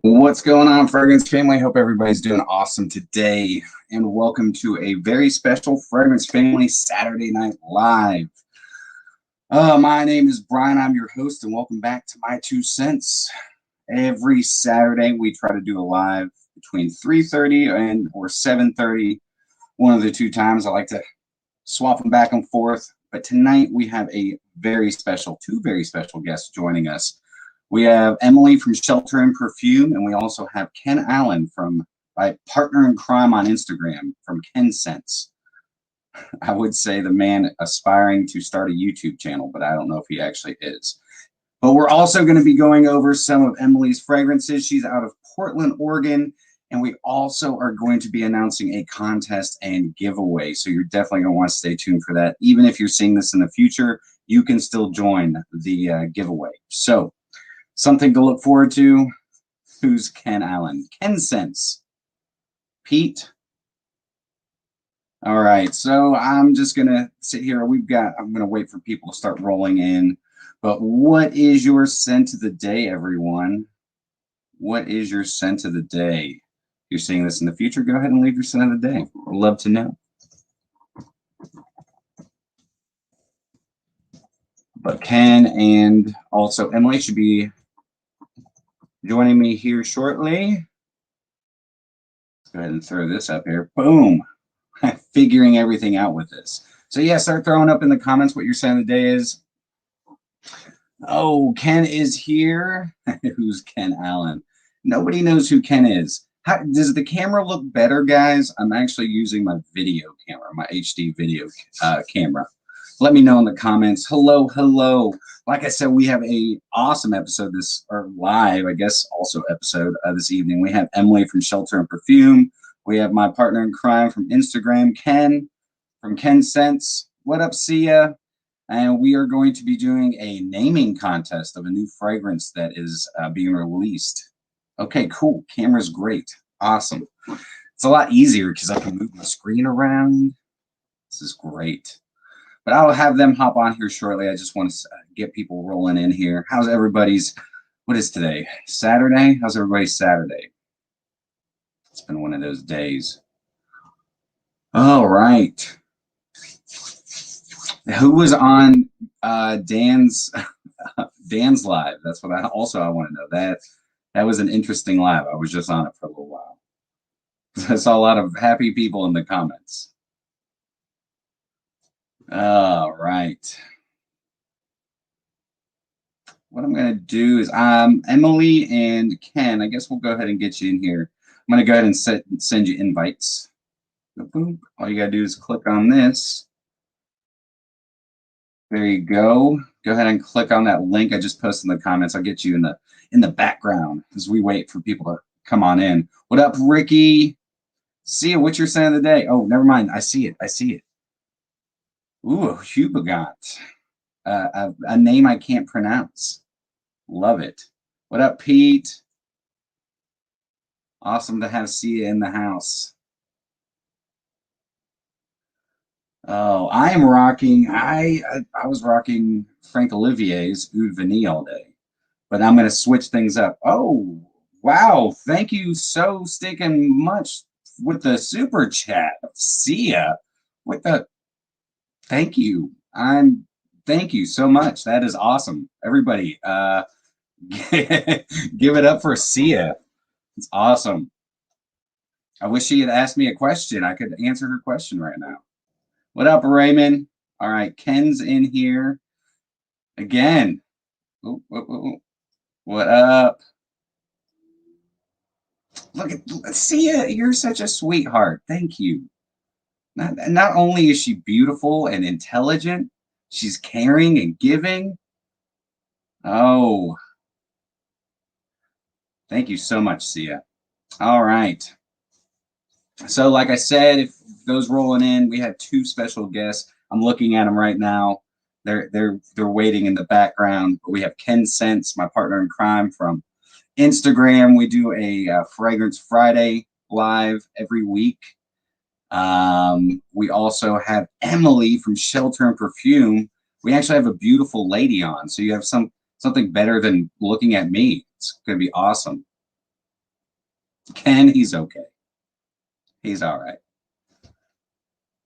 What's going on, Fragrance family? Hope everybody's doing awesome today. And welcome to a very special Fragrance Family Saturday Night Live. My name is Brian. I'm your host, and welcome back to My2Scents. Every Saturday, we try to do a live between 3:30 and or 7:30. One of the two times. I like to swap them back and forth. But tonight, we have two very special guests joining us. We have Emily from Shelter & Perfume, and we also have Ken Allen from my partner in crime on Instagram from Xerjoff. I would say the man aspiring to start a YouTube channel, but I don't know if he actually is. But we're also going to be going over some of Emily's fragrances. She's out of Portland, Oregon, and we also are going to be announcing a contest and giveaway. So you're definitely going to want to stay tuned for that. Even if you're seeing this in the future, you can still join the giveaway. So something to look forward to. Who's Ken Allen? Xerjoff. Pete. All right, so I'm just gonna sit here. I'm gonna wait for people to start rolling in. But what is your scent of the day, everyone? What is your scent of the day? If you're seeing this in the future, go ahead and leave your scent of the day. I'd love to know. But Ken and also Emily should be joining me here shortly. Let's go ahead and throw this up here. Boom. Figuring everything out with this. So yeah, start throwing up in the comments what your scent of the day is. Oh, Ken is here. Who's Ken Allen? Nobody knows who Ken is. Does the camera look better, guys? I'm actually using my video camera, my HD video camera. Let me know in the comments. Hello, hello. Like I said, we have a awesome episode live, I guess, also episode this evening. We have Emily from Shelter & Perfume. We have my partner in crime from Instagram, Ken from Xerjoff. What up, Sia? And we are going to be doing a naming contest of a new fragrance that is being released. Okay, cool. Camera's great. Awesome. It's a lot easier because I can move my screen around. This is great. But I'll have them hop on here shortly. I just want to get people rolling in here. How's everybody's, what is today? Saturday? How's everybody's Saturday? It's been one of those days. All right. Who was on Dan's live? That's what I want to know. That was an interesting live. I was just on it for a little while. I saw a lot of happy people in the comments. All right. What I'm going to do is Emily and Ken, I guess we'll go ahead and get you in here. I'm going to go ahead and send you invites. Boom. All you got to do is click on this. There you go. Go ahead and click on that link I just posted in the comments. I'll get you in the background as we wait for people to come on in. What up, Ricky? See you. What's your scent of the day? Oh, never mind. I see it. I see it. Ooh, Hubagot. A name I can't pronounce. Love it. What up, Pete? Awesome to have Sia in the house. Oh, I am rocking. I was rocking Frank Olivier's Oud Vanille all day, but I'm going to switch things up. Oh, wow. Thank you so stinking much with the super chat. Sia, with the thank you. Thank you so much. That is awesome. Everybody, give it up for Sia. It's awesome. I wish she had asked me a question. I could answer her question right now. What up, Raymond? All right, Ken's in here again. Ooh, ooh, ooh. What up? Look at Sia. You're such a sweetheart. Thank you. Not only is she beautiful and intelligent, she's caring and giving. Oh, thank you so much, Sia. All right. So, like I said, if those rolling in, we have two special guests. I'm looking at them right now. They're waiting in the background. But we have Xerjoff, my partner in crime from Instagram. We do a Fragrance Friday live every week. We also have Emily from Shelter & Perfume. We actually have a beautiful lady on, so you have something better than looking at me. It's going to be awesome. Ken, he's okay. He's all right.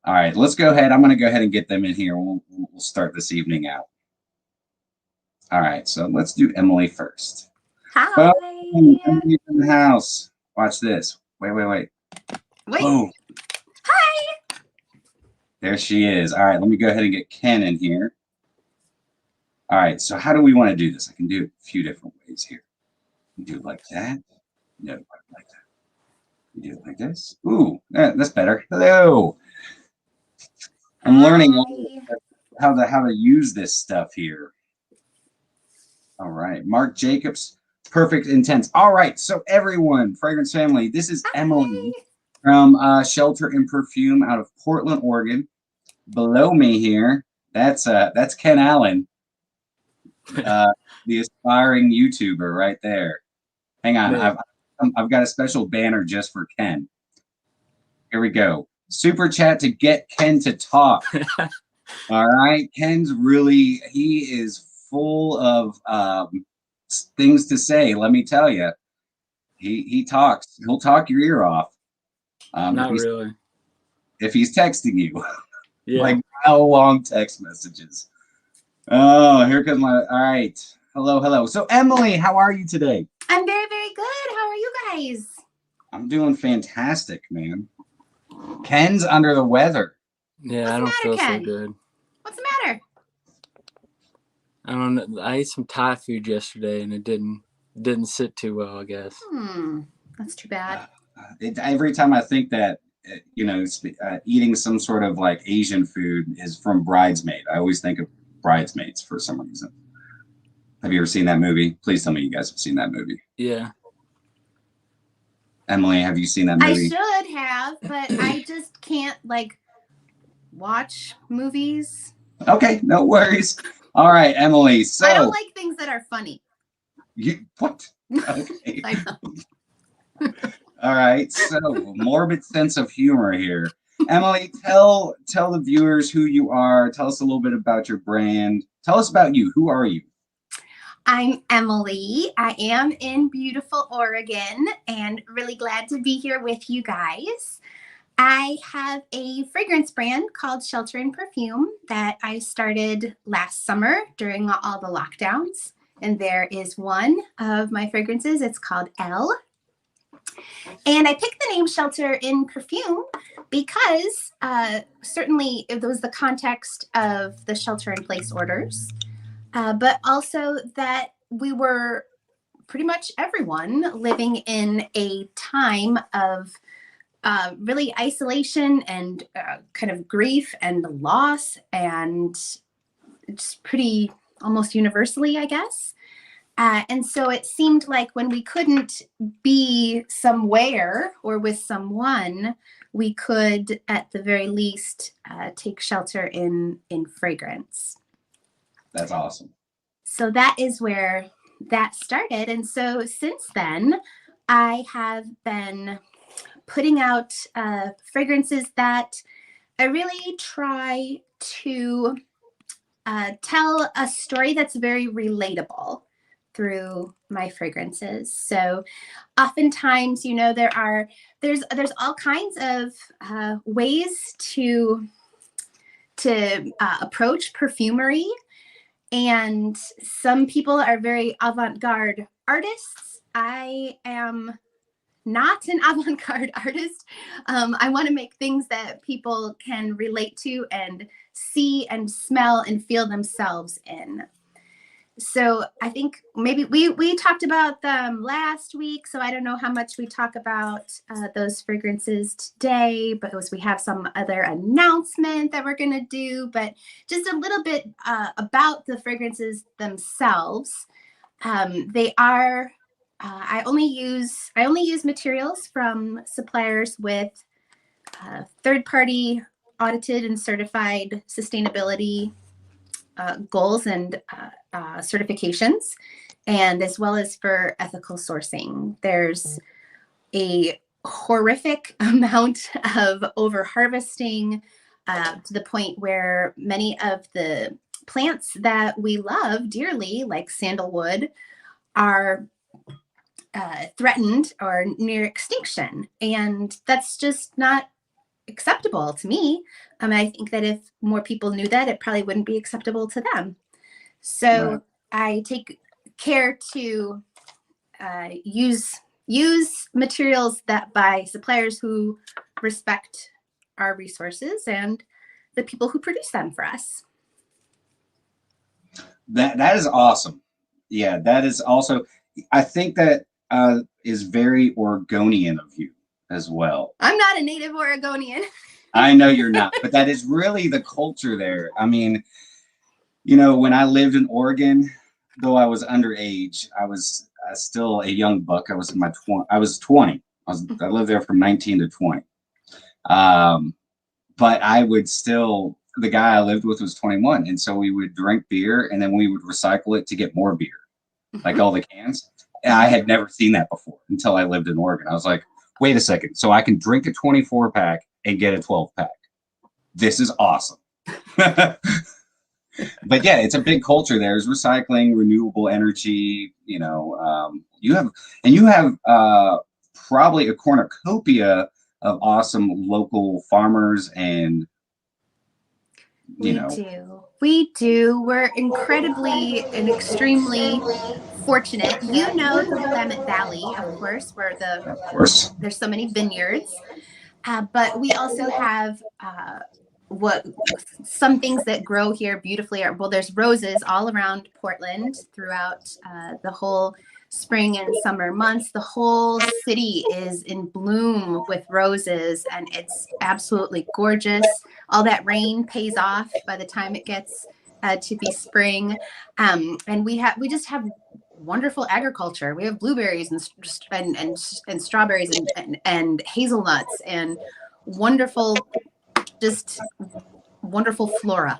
All right, let's go ahead. I'm going to go ahead and get them in here. We'll start this evening out. All right, so let's do Emily first. Hi. Emily's in the house. Watch this. Wait. Oh. Hi. There she is. All right, let me go ahead and get Ken in here. All right, so how do we want to do this? I can do it a few different ways here. You do it like that. No, like that. You do it like this. Ooh, that's better. Hello. I'm learning how to use this stuff here. All right, Mark Jacobs, Perfect Intense. All right, so everyone, Fragrance family, this is Emily from Shelter and Perfume out of Portland, Oregon. Below me here, that's Ken Allen, the aspiring YouTuber right there. Hang on, I've got a special banner just for Ken. Here we go. Super chat to get Ken to talk. All right, Ken's he is full of things to say. Let me tell you, he talks. He'll talk your ear off. Not really. If he's texting you, yeah. Like how long text messages. Oh, here comes my. All right, hello. So Emily, how are you today? I'm very, very good. How are you guys? I'm doing fantastic, man. Ken's under the weather. Yeah, I don't feel so good. What's the matter? I don't know. I ate some Thai food yesterday, and it didn't sit too well, I guess. That's too bad. Every time I think that, eating some sort of like Asian food is from Bridesmaid, I always think of Bridesmaids for some reason. Have you ever seen that movie? Please tell me you guys have seen that movie. Yeah. Emily, have you seen that movie? I should have, but I just can't watch movies. Okay, no worries. All right, Emily. So I don't like things that are funny. What? Okay. I know. All right, so morbid sense of humor here. Emily, tell the viewers who you are. Tell us a little bit about your brand. Tell us about you. Who are you? I'm Emily. I am in beautiful Oregon and really glad to be here with you guys. I have a fragrance brand called Shelter and Perfume that I started last summer during all the lockdowns. And there is one of my fragrances. It's called Elle. And I picked the name Shelter in Perfume because certainly it was the context of the shelter in place orders, but also that we were pretty much everyone living in a time of really isolation and kind of grief and loss, and it's pretty almost universally, I guess. And so it seemed like when we couldn't be somewhere or with someone, we could, at the very least, take shelter in fragrance. That's awesome. So that is where that started. And so since then, I have been putting out fragrances that I really try to tell a story that's very relatable through my fragrances. So oftentimes, there's all kinds of ways to approach perfumery. And some people are very avant-garde artists. I am not an avant-garde artist. I want to make things that people can relate to and see and smell and feel themselves in. So I think maybe we talked about them last week, so I don't know how much we talk about those fragrances today, because we have some other announcement that we're going to do, but just a little bit about the fragrances themselves. They are I only use materials from suppliers with third-party audited and certified sustainability goals and certifications, and as well as for ethical sourcing. There's a horrific amount of over harvesting to the point where many of the plants that we love dearly, like sandalwood, are threatened or near extinction. And that's just not acceptable to me. I think that if more people knew that, it probably wouldn't be acceptable to them. So Right. I take care to use materials that by suppliers who respect our resources and the people who produce them for us. That is awesome. Yeah, that is also, I think that is very Oregonian of you as well. I'm not a native Oregonian. I know you're not, but that is really the culture there. I mean, you know, when I lived in Oregon, though I was underage, I was still a young buck. I was in my 20. I lived there from 19 to 20. But I would still, the guy I lived with was 21. And so we would drink beer and then we would recycle it to get more beer, like all the cans. And I had never seen that before until I lived in Oregon. I was like, wait a second. So I can drink a 24 pack and get a 12 pack. This is awesome. But yeah, it's a big culture. There's recycling, renewable energy, you know, you have probably a cornucopia of awesome local farmers and, We do. We're incredibly and extremely fortunate. You know the Willamette Valley, of course, where there's so many vineyards. But we also have some things that grow here beautifully there's roses all around Portland throughout the whole spring and summer months. The whole city is in bloom with roses, and it's absolutely gorgeous. All that rain pays off by the time it gets to be spring. And we just have wonderful agriculture. We have blueberries and strawberries and hazelnuts and wonderful flora.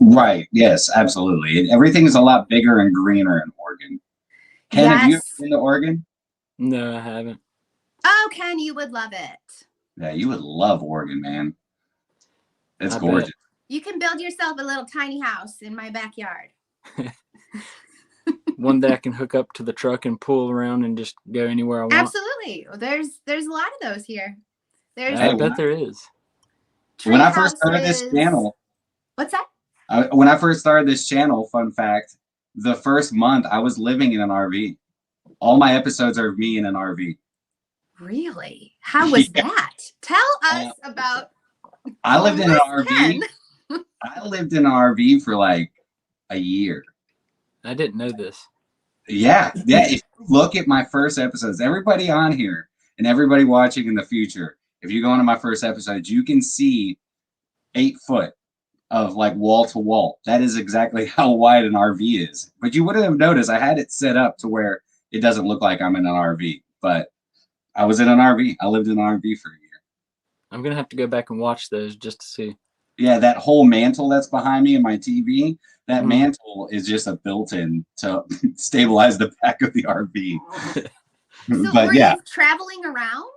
Right. Yes, absolutely. Everything is a lot bigger and greener in Oregon. Ken, have you ever been to Oregon? No, I haven't. Oh, Ken, you would love it. Yeah, you would love Oregon, man. It's gorgeous. Bet. You can build yourself a little tiny house in my backyard. One that I can hook up to the truck and pull around and just go anywhere I want. Absolutely. There's a lot of those here. I bet there is. When I first started this channel. What's that? When I first started this channel, fun fact, the first month I was living in an RV. All my episodes are of me in an RV. Really? How was that? Tell us about. I lived in an RV. I lived in an RV for like a year. I didn't know this. Yeah. If you look at my first episodes, everybody on here and everybody watching in the future, if you go into my first episodes, you can see 8 foot of like wall to wall. That is exactly how wide an RV is. But you wouldn't have noticed I had it set up to where it doesn't look like I'm in an RV. But I was in an RV. I lived in an RV for a year. I'm going to have to go back and watch those just to see. Yeah, that whole mantle that's behind me in my TV, that mantle is just a built-in to stabilize the back of the RV. So were you traveling around?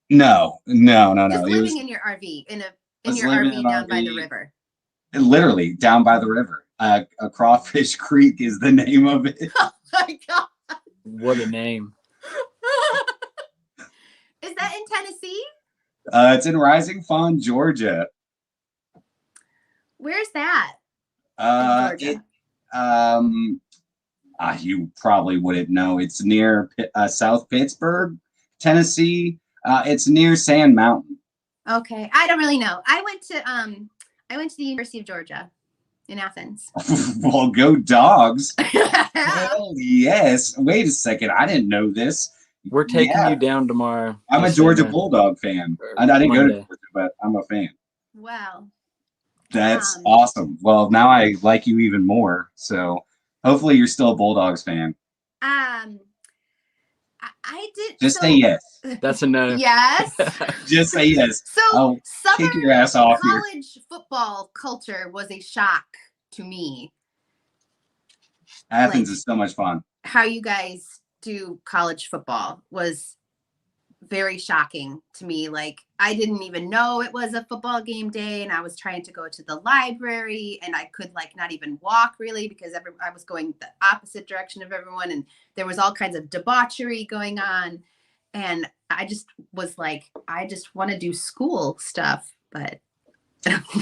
No. Just living in your RV, in your RV down by the river. Literally down by the river. A Crawfish Creek is the name of it. Oh my God. What a name. Is that in Tennessee? It's in Rising Fawn, Georgia. Where's that? Georgia. You probably wouldn't know. It's near South Pittsburgh, Tennessee. It's near Sand Mountain. Okay, I don't really know. I went to the University of Georgia in Athens. Well, go Dogs. Hell yes. Wait a second. I didn't know this. We're taking you down tomorrow. I'm a Georgia Bulldog fan. I didn't go to Georgia, but I'm a fan. Wow. That's awesome. Well, now I like you even more. So hopefully you're still a Bulldogs fan. I did. Just say yes. That's a no. Yes. Just say yes. So kick your ass off college football culture was a shock to me. Athens is so much fun. How you guys do college football was very shocking to me. Like, I didn't even know it was a football game day, and I was trying to go to the library, and I could like not even walk really because I was going the opposite direction of everyone, and there was all kinds of debauchery going on. And I just was like, I just want to do school stuff, but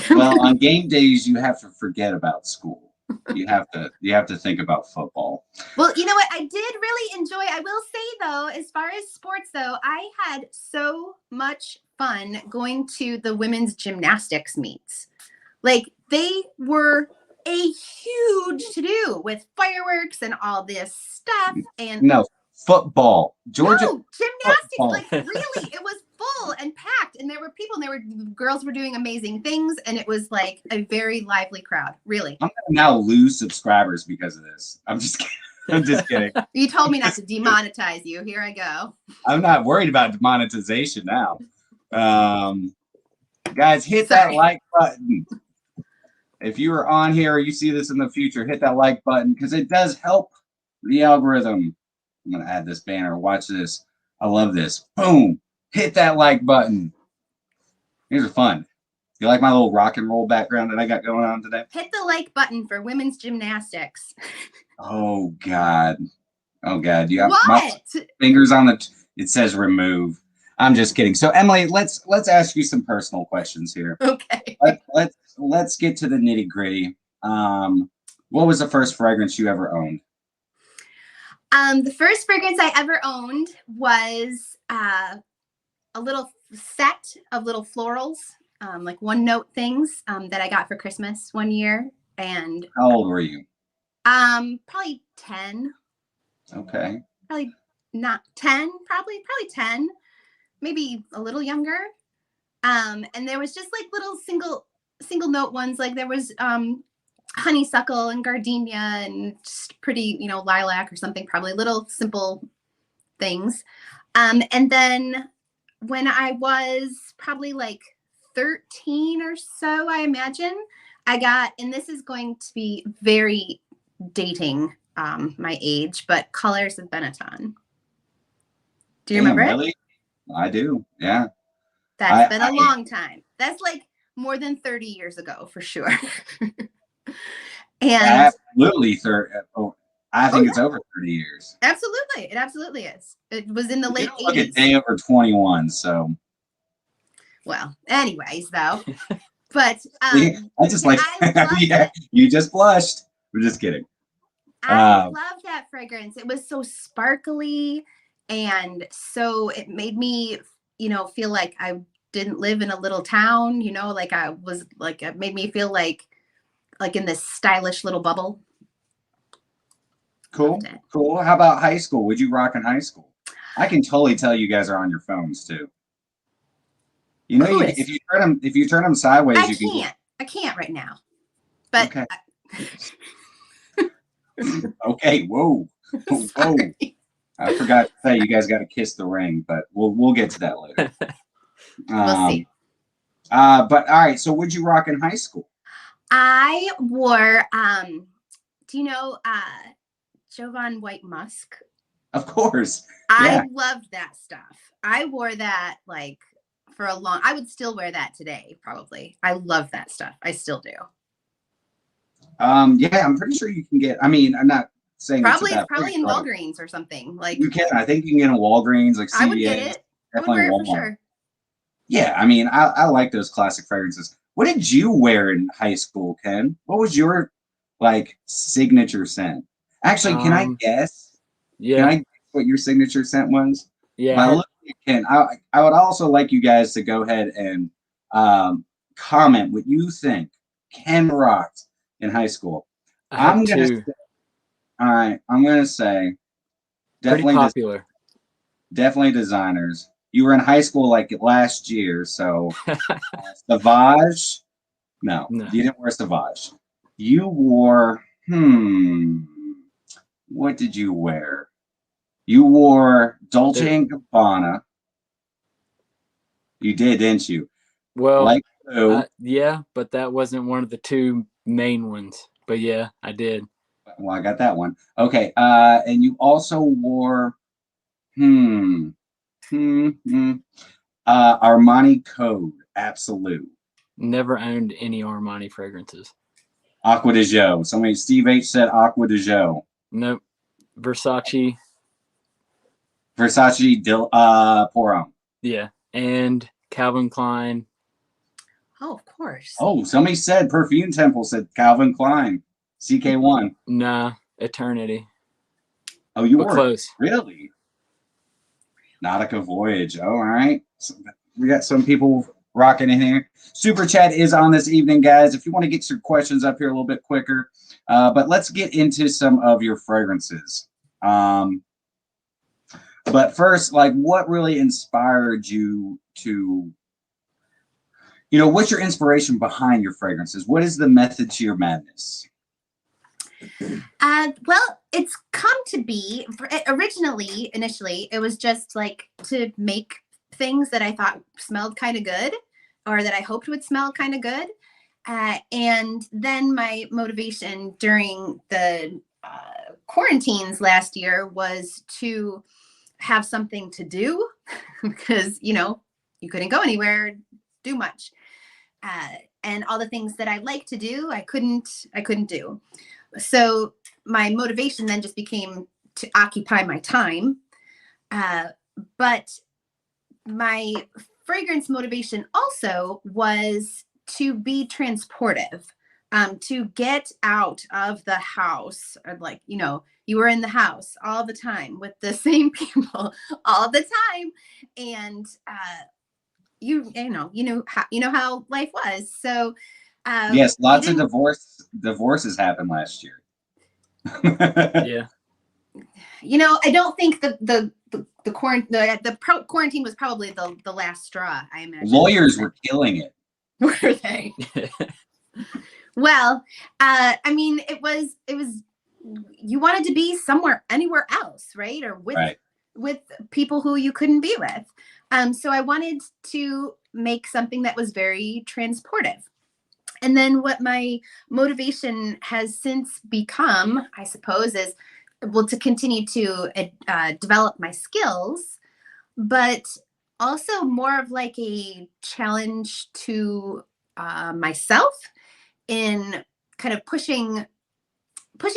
well, on game days you have to forget about school. You have to think about football. Well, you know what? I did really enjoy, I will say though, as far as sports though, I had so much fun going to the women's gymnastics meets. Like, they were a huge to-do with fireworks and all this stuff. And no, football. Georgia. No, gymnastics, football. like really, it was full and packed, and there were people, and girls were doing amazing things, and it was like a very lively crowd, really. I'm gonna now lose subscribers because of this. I'm just kidding. I'm just kidding. You told me not to demonetize you. Here I go. I'm not worried about demonetization now. Guys, hit that like button. If you are on here or you see this in the future, hit that like button because it does help the algorithm. I'm going to add this banner. Watch this. I love this. Boom. Hit that like button. These are fun. You like my little rock and roll background that I got going on today? Hit the like button for women's gymnastics. Oh, God. Oh, God. You got what? My fingers on the... It says remove. I'm just kidding. So, Emily, let's ask you some personal questions here. Okay. Let's get to the nitty gritty. What was the first fragrance you ever owned? The first fragrance I ever owned was a little set of little florals, like one note things that I got for Christmas one year. And how old were you? Probably 10. Okay. Probably not 10, probably 10, maybe a little younger. And there was just like little single note ones. Like there was honeysuckle and gardenia and just pretty, lilac or something, probably little simple things. And then when I was probably like 13 or so, I imagine, I got, and this is going to be very dating my age, but Colors of Benetton. Do you remember it? Really? I do. Yeah. That's been a long time. That's like more than 30 years ago for sure. And absolutely I think it's over 30 years. Absolutely. It absolutely is. It was in the late 80s. Look at day over 21, so. Well, anyways, though. But I just like yeah, you just blushed. We're just kidding. I love that fragrance. It was so sparkly, and so it made me, feel like I didn't live in a little town, like I was like, it made me feel like in this stylish little bubble. Cool. How about high school? Would you rock in high school? I can totally tell you guys are on your phones too. If you turn them sideways, I can't right now. But okay. Okay. Whoa. Whoa. I forgot to say you guys got to kiss the ring, but we'll get to that later. We'll see. But all right. So, would you rock in high school? I wore. Do you know Jovan White Musk? Of course. I loved that stuff. I wore that like for a long. I would still wear that today, probably. I love that stuff. I still do. Yeah, I'm pretty sure you can get. I mean, I'm not saying probably in Walgreens or something. Like you can. I think you can get in Walgreens, like CVS. I would get it. I would wear it for sure. Yeah, I mean, I like those classic fragrances. What did you wear in high school, Ken? What was your like signature scent? Actually, can I guess? Yeah. Can I guess what your signature scent was? Yeah. By looking at Ken, I would also like you guys to go ahead and comment what you think Ken rocked in high school. I'm gonna say definitely pretty popular. Definitely designers. You were in high school like last year, so Sauvage. No, you didn't wear Sauvage. You wore what did you wear? You wore Dolce & Gabbana. You did, didn't you? Well, like yeah, but that wasn't one of the two main ones. But yeah, I did. Well, I got that one. Okay, and you also wore Armani Code, Absolute. Never owned any Armani fragrances. Aqua de Joe. Steve H said Aqua de Joe. Nope. Versace. Porum. Yeah. And Calvin Klein. Oh, of course. Oh, somebody said Perfume Temple said Calvin Klein. CK1. Nah, Eternity. Oh, you were were close. Really? Nautica Voyage. Oh, all right. So we got some people rocking in here. Super chat is on this evening, guys. If you want to get your questions up here a little bit quicker, but let's get into some of your fragrances. But first, like, what really inspired you to, what's your inspiration behind your fragrances? What is the method to your madness? Well, it's come to be initially, it was just like to make things that I thought smelled kind of good, or that I hoped would smell kind of good. And then my motivation during the quarantines last year was to have something to do because, you couldn't go anywhere, do much. And all the things that I like to do, I couldn't do. So my motivation then just became to occupy my time. But my fragrance motivation also was to be transportive, to get out of the house, or like, you were in the house all the time with the same people all the time. And you know how life was. So yes, lots of divorces happened last year. Yeah. I don't think the quarantine was probably the last straw, I imagine. Lawyers were killing it. Were they? Well, I mean, it was you wanted to be anywhere else, right? Or with people who you couldn't be with. So I wanted to make something that was very transportive. And then what my motivation has since become, I suppose, is to continue to develop my skills, but also more of like a challenge to myself in kind of pushing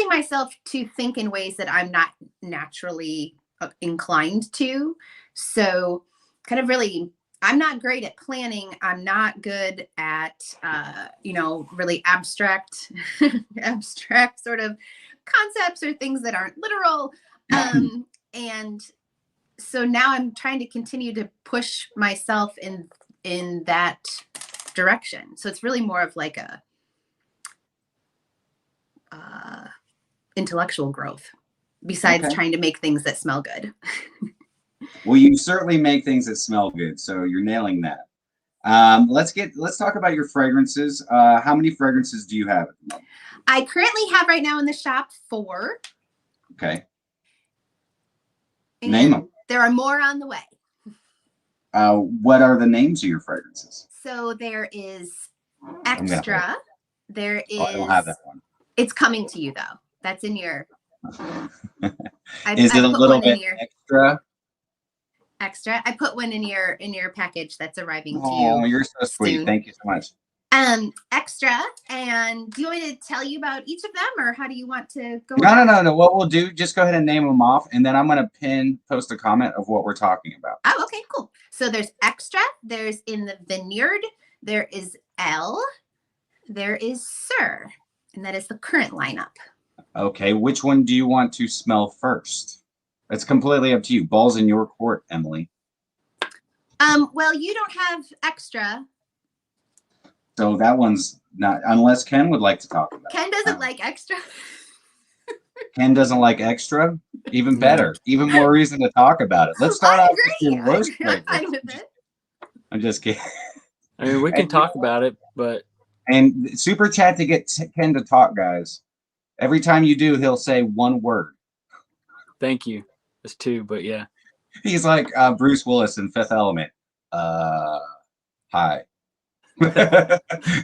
myself to think in ways that I'm not naturally inclined to. So kind of really, I'm not great at planning. I'm not good at, really abstract sort of concepts or things that aren't literal. And so now I'm trying to continue to push myself in that direction. So it's really more of like a intellectual growth, besides trying to make things that smell good. Well, you certainly make things that smell good, so you're nailing that. Let's talk about your fragrances. How many fragrances do you have at the moment? I currently have right now in the shop 4. Okay. And name them. There are more on the way. What are the names of your fragrances? So there is Extra. There is. I don't have that one. It's coming to you though. That's in your. Is it a little bit extra? Extra. I put one in your package that's arriving to you. Oh, you're so sweet. Soon. Thank you so much. Extra. And do you want me to tell you about each of them, or how do you want to go? No. What we'll do, just go ahead and name them off, and then I'm going to post a comment of what we're talking about. Oh, okay, cool. So there's Extra. There's In the Vineyard. There is L. There is Sir. And that is the current lineup. Okay, which one do you want to smell first? It's completely up to you. Ball's in your court, Emily. Well, you don't have Extra. So that one's not, unless Ken would like to talk about it. Ken doesn't like Extra. Ken doesn't like Extra? Even better. Even more reason to talk about it. Let's start off with your worst fragrance. I'm just kidding. I mean, we can talk about it, but... And super chat to get Ken to talk, guys. Every time you do, he'll say one word. Thank you. It's 2, but yeah. He's like Bruce Willis in Fifth Element. Hi.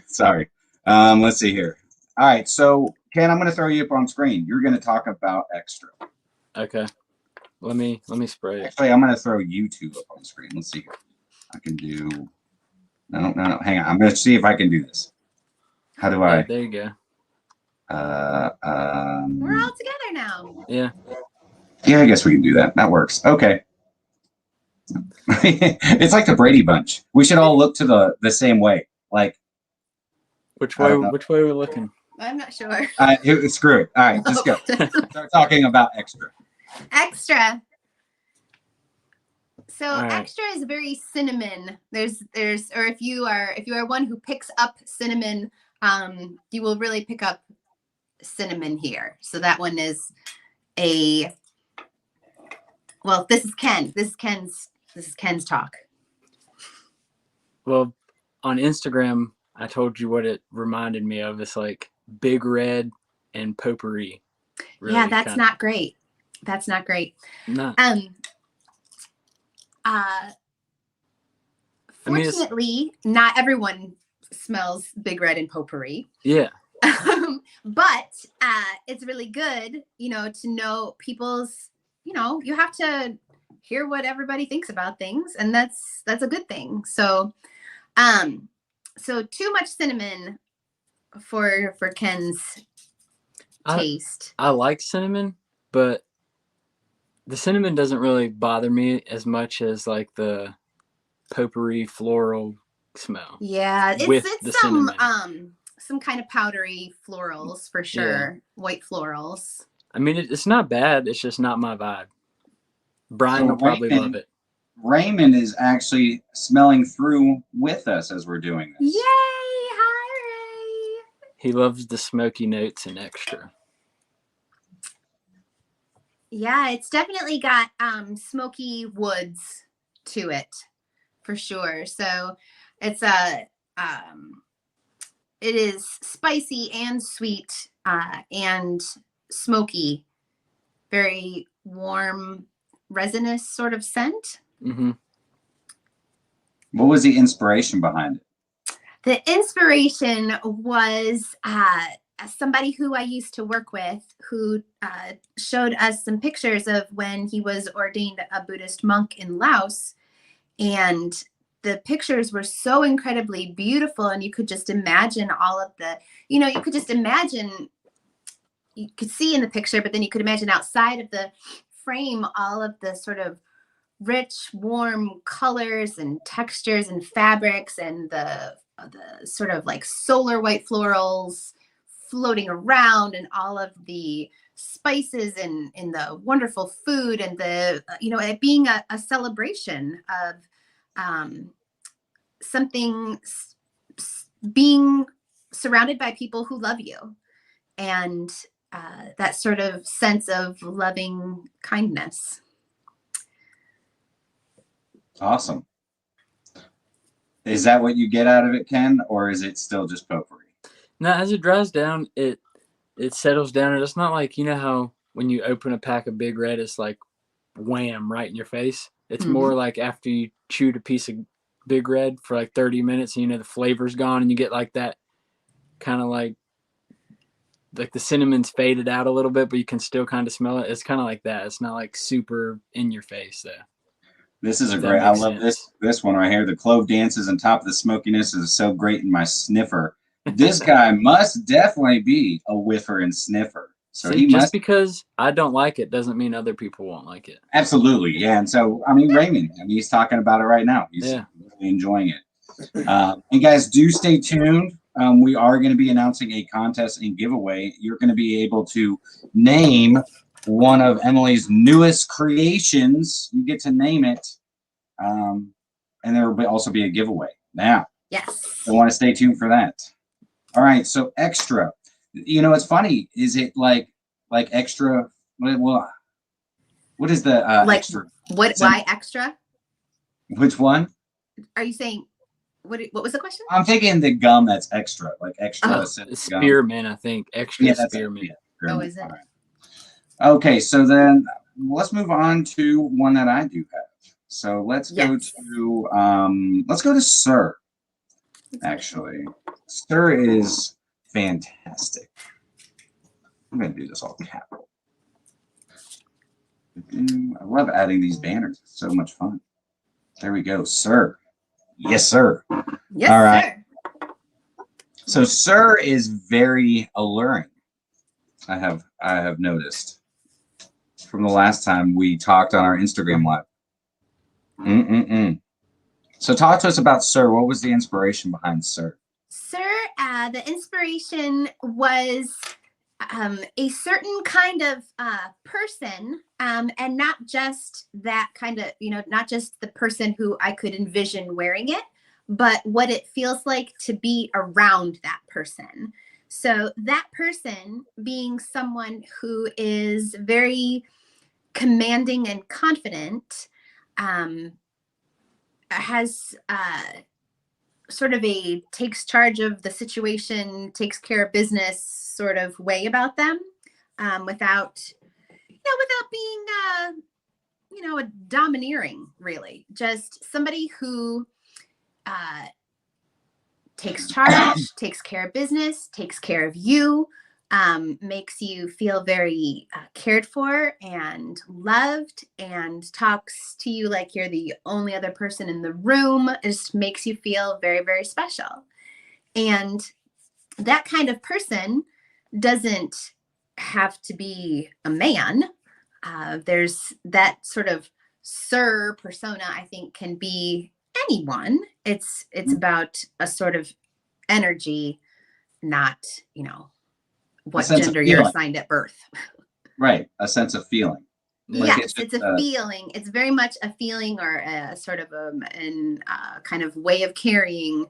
Sorry. Let's see here. All right. So, Ken, I'm going to throw you up on screen. You're going to talk about Extra. Okay. Let me spray it. Actually, I'm going to throw YouTube up on the screen. Let's see here. I can do. No. Hang on. I'm going to see if I can do this. How do I? Yeah, there you go. We're all together now. Yeah. Yeah, I guess we can do that. That works. Okay. It's like the Brady Bunch. We should all look to the same way. Like, Which way are we looking? I'm not sure. Screw it. All right, just go. Start talking about extra. Extra. So right. extra is very cinnamon. There's or if you are one who picks up cinnamon, you will really pick up cinnamon here. So that one is well, this is Ken. This is Ken's talk. Well, on Instagram, I told you what it reminded me of. It's like Big Red and potpourri. Really, yeah, that's not great. That's not great. No. Fortunately, not everyone smells Big Red and potpourri. Yeah. But it's really good, to know people's, you have to hear what everybody thinks about things, and that's a good thing. So, so too much cinnamon for Ken's taste. I like cinnamon, but the cinnamon doesn't really bother me as much as like the potpourri floral smell. Yeah, it's some kind of powdery florals for sure. Yeah. White florals. I mean, it's not bad. It's just not my vibe. Brian will probably love it. Raymond is actually smelling through with us as we're doing this. Yay! Hi, Ray. He loves the smoky notes and extra. Yeah, it's definitely got smoky woods to it, for sure. So it's it is spicy and sweet and smoky, very warm, resinous sort of scent. Mm-hmm. What was the inspiration behind it? The inspiration was somebody who I used to work with who showed us some pictures of when he was ordained a Buddhist monk in Laos. And the pictures were so incredibly beautiful, and you could just imagine all of the, you could just imagine, you could see in the picture, but then you could imagine outside of the frame all of the sort of rich, warm colors and textures and fabrics, and the sort of like solar white florals floating around, and all of the spices and the wonderful food, and the, it being a celebration of something, being surrounded by people who love you, and that sort of sense of loving kindness. Awesome. Is that what you get out of it, Ken, or is it still just potpourri? No, as it dries down, it settles down, and it's not like, how when you open a pack of Big Red, it's like wham right in your face. It's more like after you chewed a piece of Big Red for like 30 minutes, and the flavor's gone, and you get like that kind of like the cinnamon's faded out a little bit, but you can still kind of smell it. It's kind of like that. It's not like super in your face though. This is I love this one right here. The clove dances on top of the smokiness is so great in my sniffer. This guy must definitely be a whiffer and sniffer. So because I don't like it doesn't mean other people won't like it. Absolutely, yeah. And so, Raymond, he's talking about it right now. He's really enjoying it. And guys, do stay tuned. We are going to be announcing a contest and giveaway. You're going to be able to name one of Emily's newest creations. You get to name it. And there will also be a giveaway. Now, yes, I want to stay tuned for that. All right, so extra. It's funny. Is it like extra? Well, what is the extra? What? Why extra? Which one? Are you saying? What was the question? I'm thinking the gum that's extra, like extra. Spearmint, I think. Extra spearmint. Oh, is it? Right. Okay, so then let's move on to one that I do have. So let's go to Sir. Actually, Sir is fantastic. I'm going to do this all capital. I love adding these banners. It's so much fun. There we go, sir. Yes, sir. Yes, All right. sir. So sir is very alluring. I have noticed from the last time we talked on our Instagram live. So talk to us about sir. What was the inspiration behind sir? Sir, the inspiration was a certain kind of person, and not just that kind of, not just the person who I could envision wearing it, but what it feels like to be around that person. So that person being someone who is very commanding and confident, has sort of a takes charge of the situation, takes care of business sort of way about them, without being, a domineering, really. Just somebody who takes charge, takes care of business, takes care of you, makes you feel very cared for and loved, and talks to you like you're the only other person in the room. It just makes you feel very, very special. And that kind of person doesn't have to be a man. There's that sort of sir persona, I think, can be anyone. It's about a sort of energy, not, what gender you're assigned at birth. Right. A sense of feeling. Like yes, it's a feeling. It's very much a feeling, or a sort of kind of way of carrying.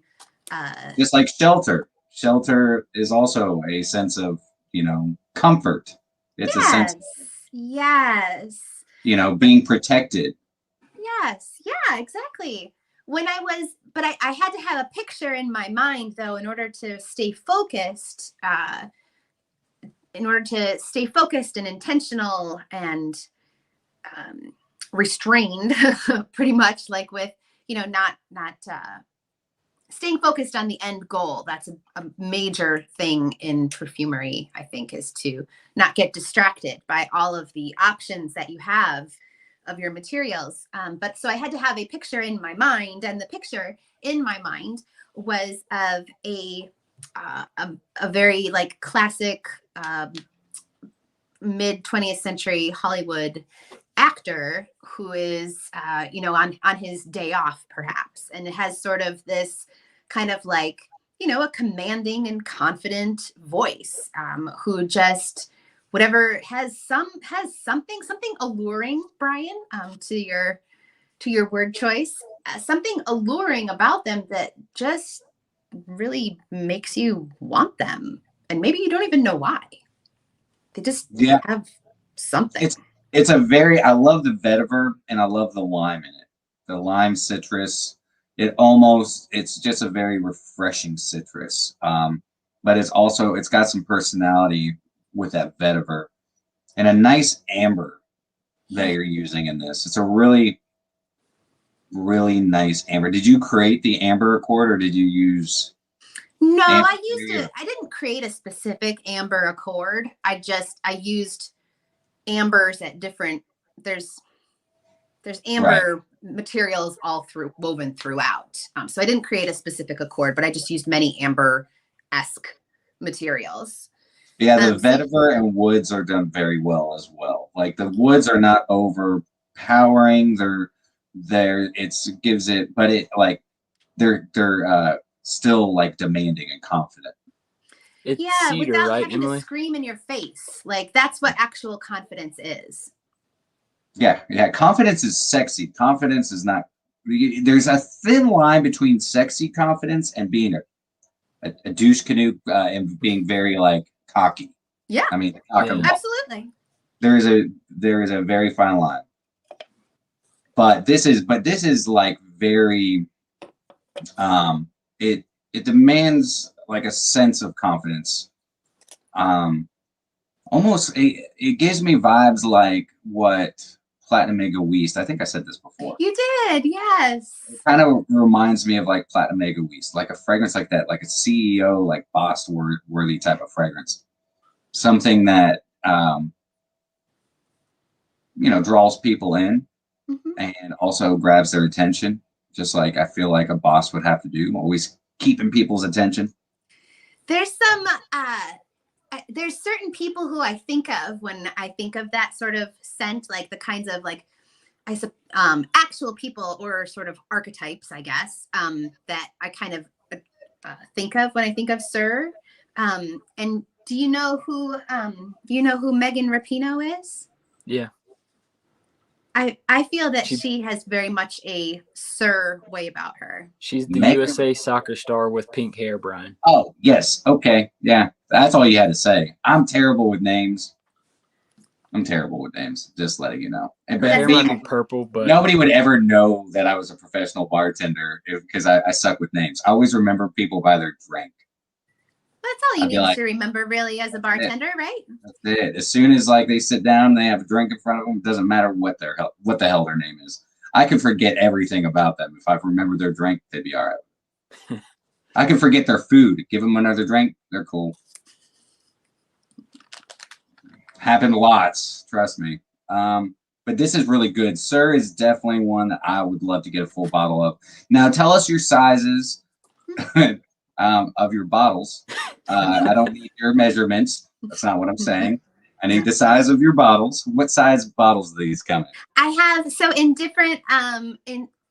Just like shelter. Shelter is also a sense of, comfort. It's a sense of, yes. Being protected. Yes. Yeah, exactly. But I had to have a picture in my mind, though, in order to stay focused, and intentional and restrained, pretty much, like with, not staying focused on the end goal. That's a major thing in perfumery, I think, is to not get distracted by all of the options that you have of your materials. But so I had to have a picture in my mind, and the picture in my mind was of a very like classic mid 20th century Hollywood actor who is, on his day off, perhaps. And it has sort of this kind of like, a commanding and confident voice, who just, whatever has something alluring, Brian, to your word choice, something alluring about them that just really makes you want them. And maybe you don't even know why. They just have something. I love the vetiver, and I love the lime in it. The lime citrus, it's just a very refreshing citrus. But it's got some personality with that vetiver, and a nice amber that you're using in this. It's a really, really nice amber. Did you create the amber accord, or did you use? No, I didn't create a specific amber accord. I used ambers at different, there's amber materials woven throughout. So I didn't create a specific accord, but I just used many amber-esque materials. Yeah, the vetiver and woods are done very well as well. Like the woods are not overpowering. They're still like demanding and confident. It's cedar, without right, having Emily? to scream in your face. Like that's what actual confidence is. Yeah. Confidence is sexy. Confidence is not. There's a thin line between sexy confidence and being a douche canoe, and being very like cocky. Yeah. I mean, absolutely. There is a very fine line. But this is like very. It demands like a sense of confidence. Almost it gives me vibes like what Platinum Mega Weast. I think I said this before. You did, yes. It kind of reminds me of like Platinum Mega Weast, like a fragrance like that, like a CEO, like boss worthy type of fragrance. Something that draws people in Mhm. and also grabs their attention, just like I feel like a boss would have to do, always keeping people's attention. There's there's certain people who I think of when I think of that sort of scent, like the kinds of actual people or sort of archetypes, I guess, that I kind of think of when I think of Sir. And do you know who Megan Rapinoe is? Yeah. I feel that she has very much a Sir way about her. She's the USA soccer star with pink hair, Brian. Oh, yes. Okay. Yeah. That's all you had to say. I'm terrible with names. Just letting you know. Her hair might be purple, but nobody would ever know that I was a professional bartender because I suck with names. I always remember people by their drink. That's all you need to remember, really, as a bartender, right? That's it. As soon as they sit down, they have a drink in front of them. It doesn't matter what the hell their name is. I can forget everything about them. If I remember their drink, they'd be all right. I can forget their food. Give them another drink. They're cool. Happened lots, trust me. But this is really good. Sir is definitely one that I would love to get a full bottle of. Now, tell us your sizes of your bottles. I don't need your measurements. That's not what I'm saying. I need the size of your bottles. What size bottles do these come in? I have, so in different,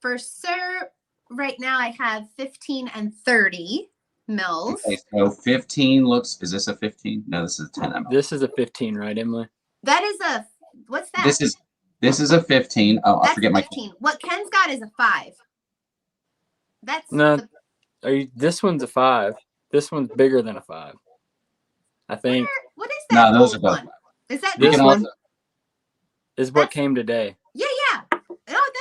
for Sir, right now I have 15 and 30 mils. Okay, so 15 is this a 15? No, this is a 10 ml. This is a 15, right, Emily? That is what's that? This is a 15. Oh, I forget my 15. What Ken's got is a 5. That's this one's a 5. This one's bigger than a 5. I think. What is that? No, those are both 5. Is that this one? Is what came today. Yeah. Oh,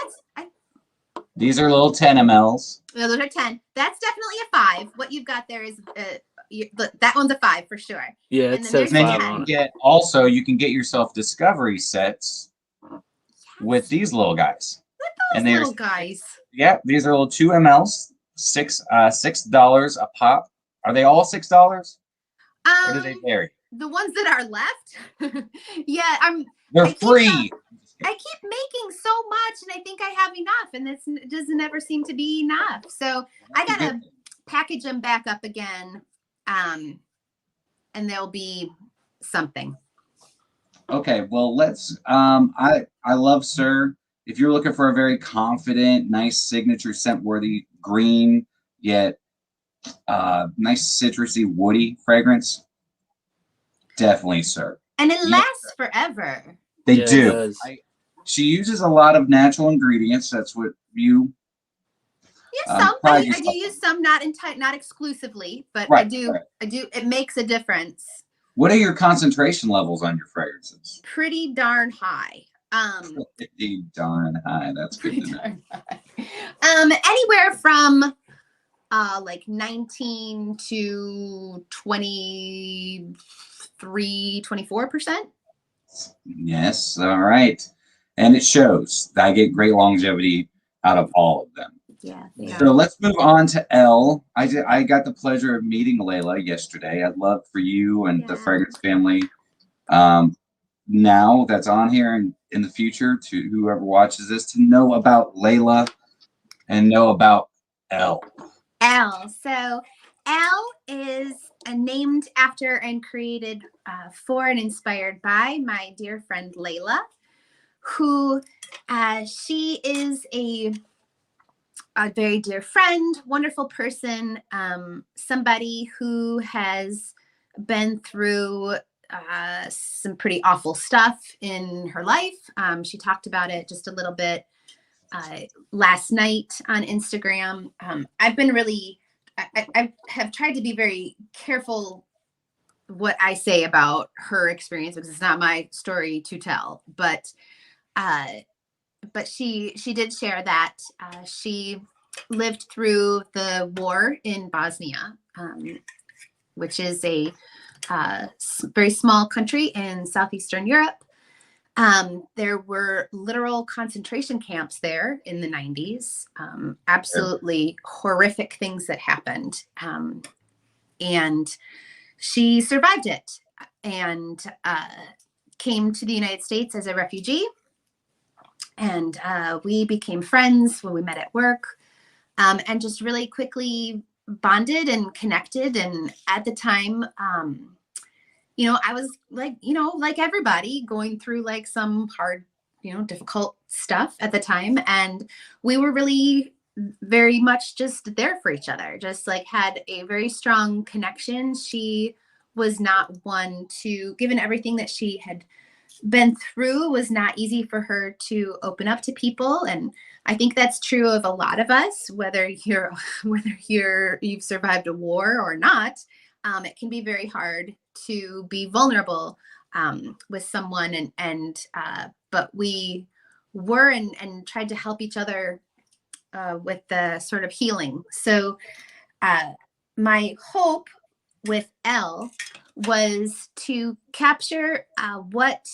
these are little 10 mLs. No, those are 10. That's definitely a 5. What you've got there is that one's a 5 for sure. Yeah, it says 5 on it. You can get yourself discovery sets with these little guys. With those little guys. Yeah, these are little 2 mLs, $6 a pop. Are they all $6? Or do they vary? The ones that are left, yeah, they're free. I keep making so much, and I think I have enough, and this doesn't ever seem to be enough. So I gotta package them back up again, and there'll be something. Okay, well, let's. I love Sir. If you're looking for a very confident, nice signature scent-worthy green, yet nice citrusy, woody fragrance, definitely Sir. And it lasts forever. They do. She uses a lot of natural ingredients. That's what you. Yeah, I do use some, not exclusively, but I do. It makes a difference. What are your concentration levels on your fragrances? Pretty darn high. Pretty darn high. That's good to know. Anywhere from 19 to 23, 24%. Yes. All right. And it shows. I get great longevity out of all of them. Yeah. So let's move on to L. I got the pleasure of meeting Layla yesterday. I'd love for you and the fragrance family now that's on here and in the future, to whoever watches this, to know about Layla and know about L. So L is named after and created for and inspired by my dear friend Layla, who she is a very dear friend, wonderful person, somebody who has been through some pretty awful stuff in her life. She talked about it just a little bit last night on Instagram. I've been I have tried to be very careful what I say about her experience because it's not my story to tell, but she did share that she lived through the war in Bosnia, which is a very small country in southeastern Europe. There were literal concentration camps there in the 90s. Absolutely horrific things that happened. And she survived it and came to the United States as a refugee And we became friends when we met at work, and just really quickly bonded and connected. And at the time, I was like, like everybody, going through like some hard, difficult stuff at the time. And we were really very much just there for each other, just like had a very strong connection. She was not one to, given everything that she had been through, was not easy for her to open up to people. And I think that's true of a lot of us, whether you've survived a war or not. It can be very hard to be vulnerable with someone, but we were and tried to help each other with the sort of healing. So my hope with Elle was to capture what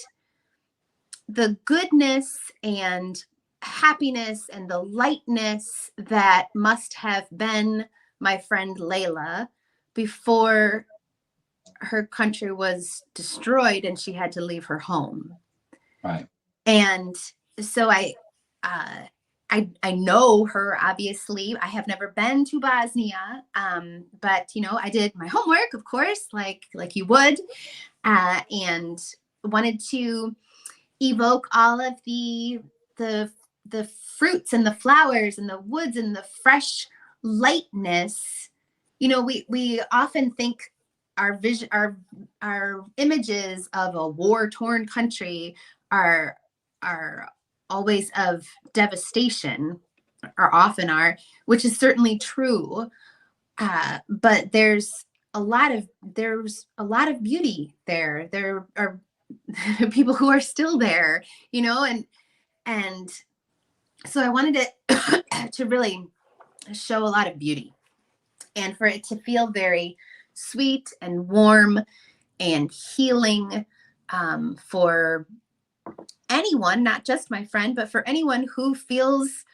the goodness and happiness and the lightness that must have been my friend Layla before her country was destroyed and she had to leave her home. Right. And so I know her, obviously. I have never been to Bosnia, but I did my homework, of course, like you would, and wanted to evoke all of the fruits and the flowers and the woods and the fresh lightness. We often think our vision, our images of a war-torn country are always of devastation, or often are, which is certainly true. But there's a lot of beauty there. There are people who are still there, and so I wanted it to really show a lot of beauty, and for it to feel very sweet and warm and healing, for anyone, not just my friend, but for anyone who feels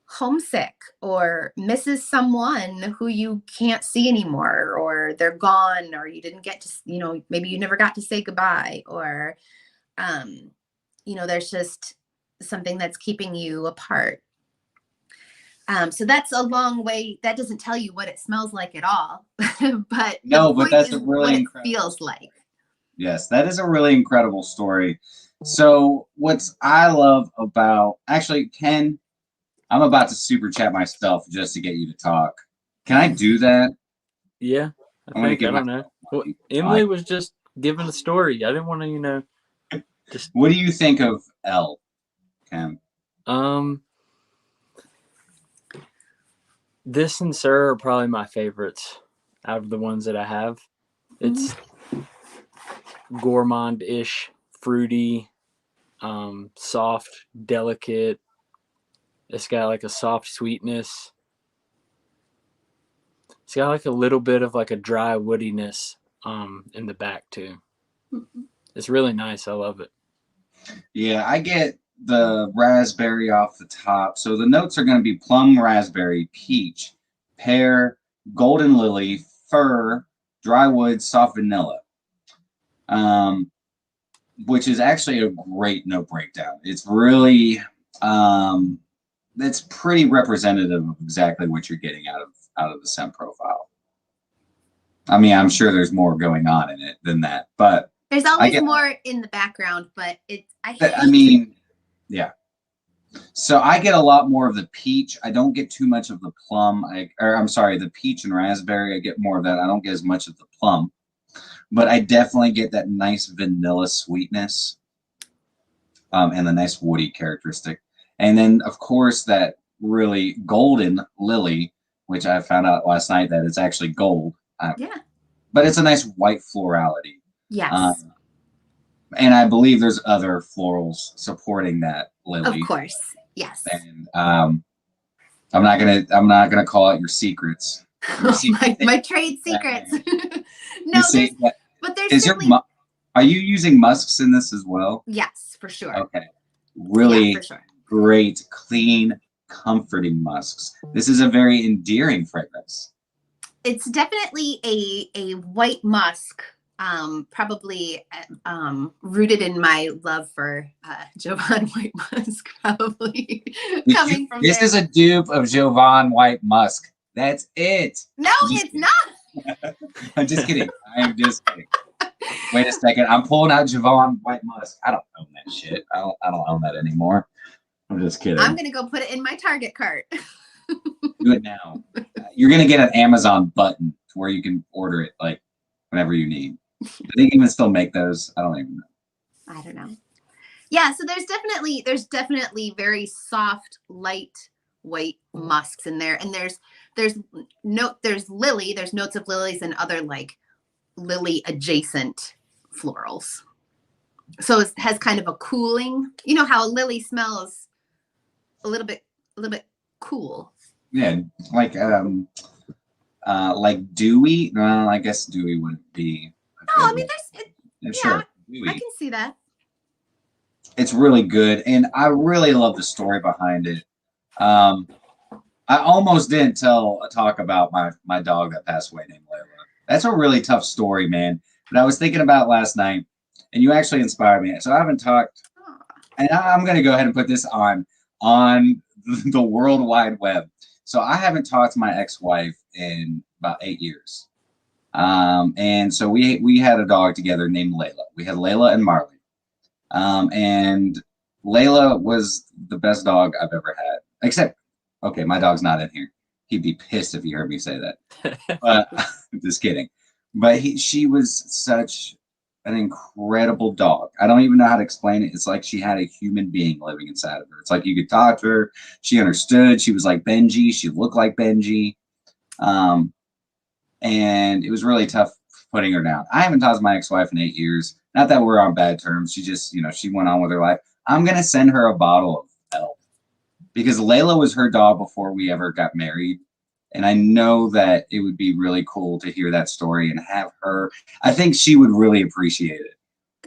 homesick or misses someone who you can't see anymore, or they're gone, or you didn't get to, maybe you never got to say goodbye, or, there's just something that's keeping you apart. So that's a long way. That doesn't tell you what it smells like at all, but that's a really incredible, it feels like. Yes, that is a really incredible story. So what I love about, actually, Ken, I'm about to super chat myself just to get you to talk. Can I do that? Yeah, I don't know. Well, Emily was just giving a story. I didn't want to, just. What do you think of Elle, Ken? This and Sir are probably my favorites out of the ones that I have. It's gourmand-ish, fruity, soft, delicate. It's got like a soft sweetness. It's got like a little bit of like a dry woodiness in the back too. It's really nice. I love it. Yeah, I get the raspberry off the top. So the notes are going to be plum, raspberry, peach, pear, golden lily, fir, dry wood, soft vanilla. Which is actually a great note breakdown. It's really, it's pretty representative of exactly what you're getting out of the scent profile. I mean, I'm sure there's more going on in it than that, but there's always more in the background. But yeah. So I get a lot more of the peach. I don't get too much of the plum. The peach and raspberry. I get more of that. I don't get as much of the plum, but I definitely get that nice vanilla sweetness, and the nice woody characteristic. And then, of course, that really golden lily, which I found out last night that it's actually gold. Yeah. But it's a nice white florality. Yes. And I believe there's other florals supporting that lily. Of course. Yes. And I'm not gonna call out your secrets. my trade secrets. No, but there's are you using musks in this as well? Yes, for sure. Okay. Really, for sure. Great, clean, comforting musks. This is a very endearing fragrance. It's definitely a white musk, probably rooted in my love for Jovan White Musk, probably coming from This there. is a dupe of Jovan White Musk. That's it. No, it's not. I'm just kidding. I am just kidding. Wait a second. I'm pulling out Jovan White Musk. I don't own that shit. I don't own that anymore. I'm just kidding. I'm gonna go put it in my Target cart. Do it now. You're gonna get an Amazon button where you can order it like whenever you need. Do they even still make those? I don't even know. I don't know. Yeah, so there's definitely very soft, lightweight musks in there, and there's lily, there's notes of lilies and other like lily adjacent florals. So it has kind of a cooling. You know how a lily smells a little bit cool. Yeah, like dewy. No, I guess dewy wouldn't be. Oh, I mean, Sure. Dewy. I can see that. It's really good, and I really love the story behind it. I almost didn't talk about my dog that passed away named Layla. That's a really tough story, man. But I was thinking about last night, and you actually inspired me. So I haven't talked, and I'm going to go ahead and put this on the World Wide Web. So I haven't talked to my ex-wife in about 8 years. And so we had a dog together named Layla. We had Layla and Marley. And Layla was the best dog I've ever had. Except, okay, my dog's not in here. He'd be pissed if he heard me say that. But just kidding. But she was such an incredible dog. I don't even know how to explain it. It's like she had a human being living inside of her. It's like you could talk to her. She understood. She was like Benji. She looked like Benji. And it was really tough putting her down. I haven't talked to my ex-wife in 8 years. Not that we're on bad terms. She just, she went on with her life. I'm going to send her a bottle of Elf because Layla was her dog before we ever got married. And I know that it would be really cool to hear that story and have her. I think she would really appreciate it.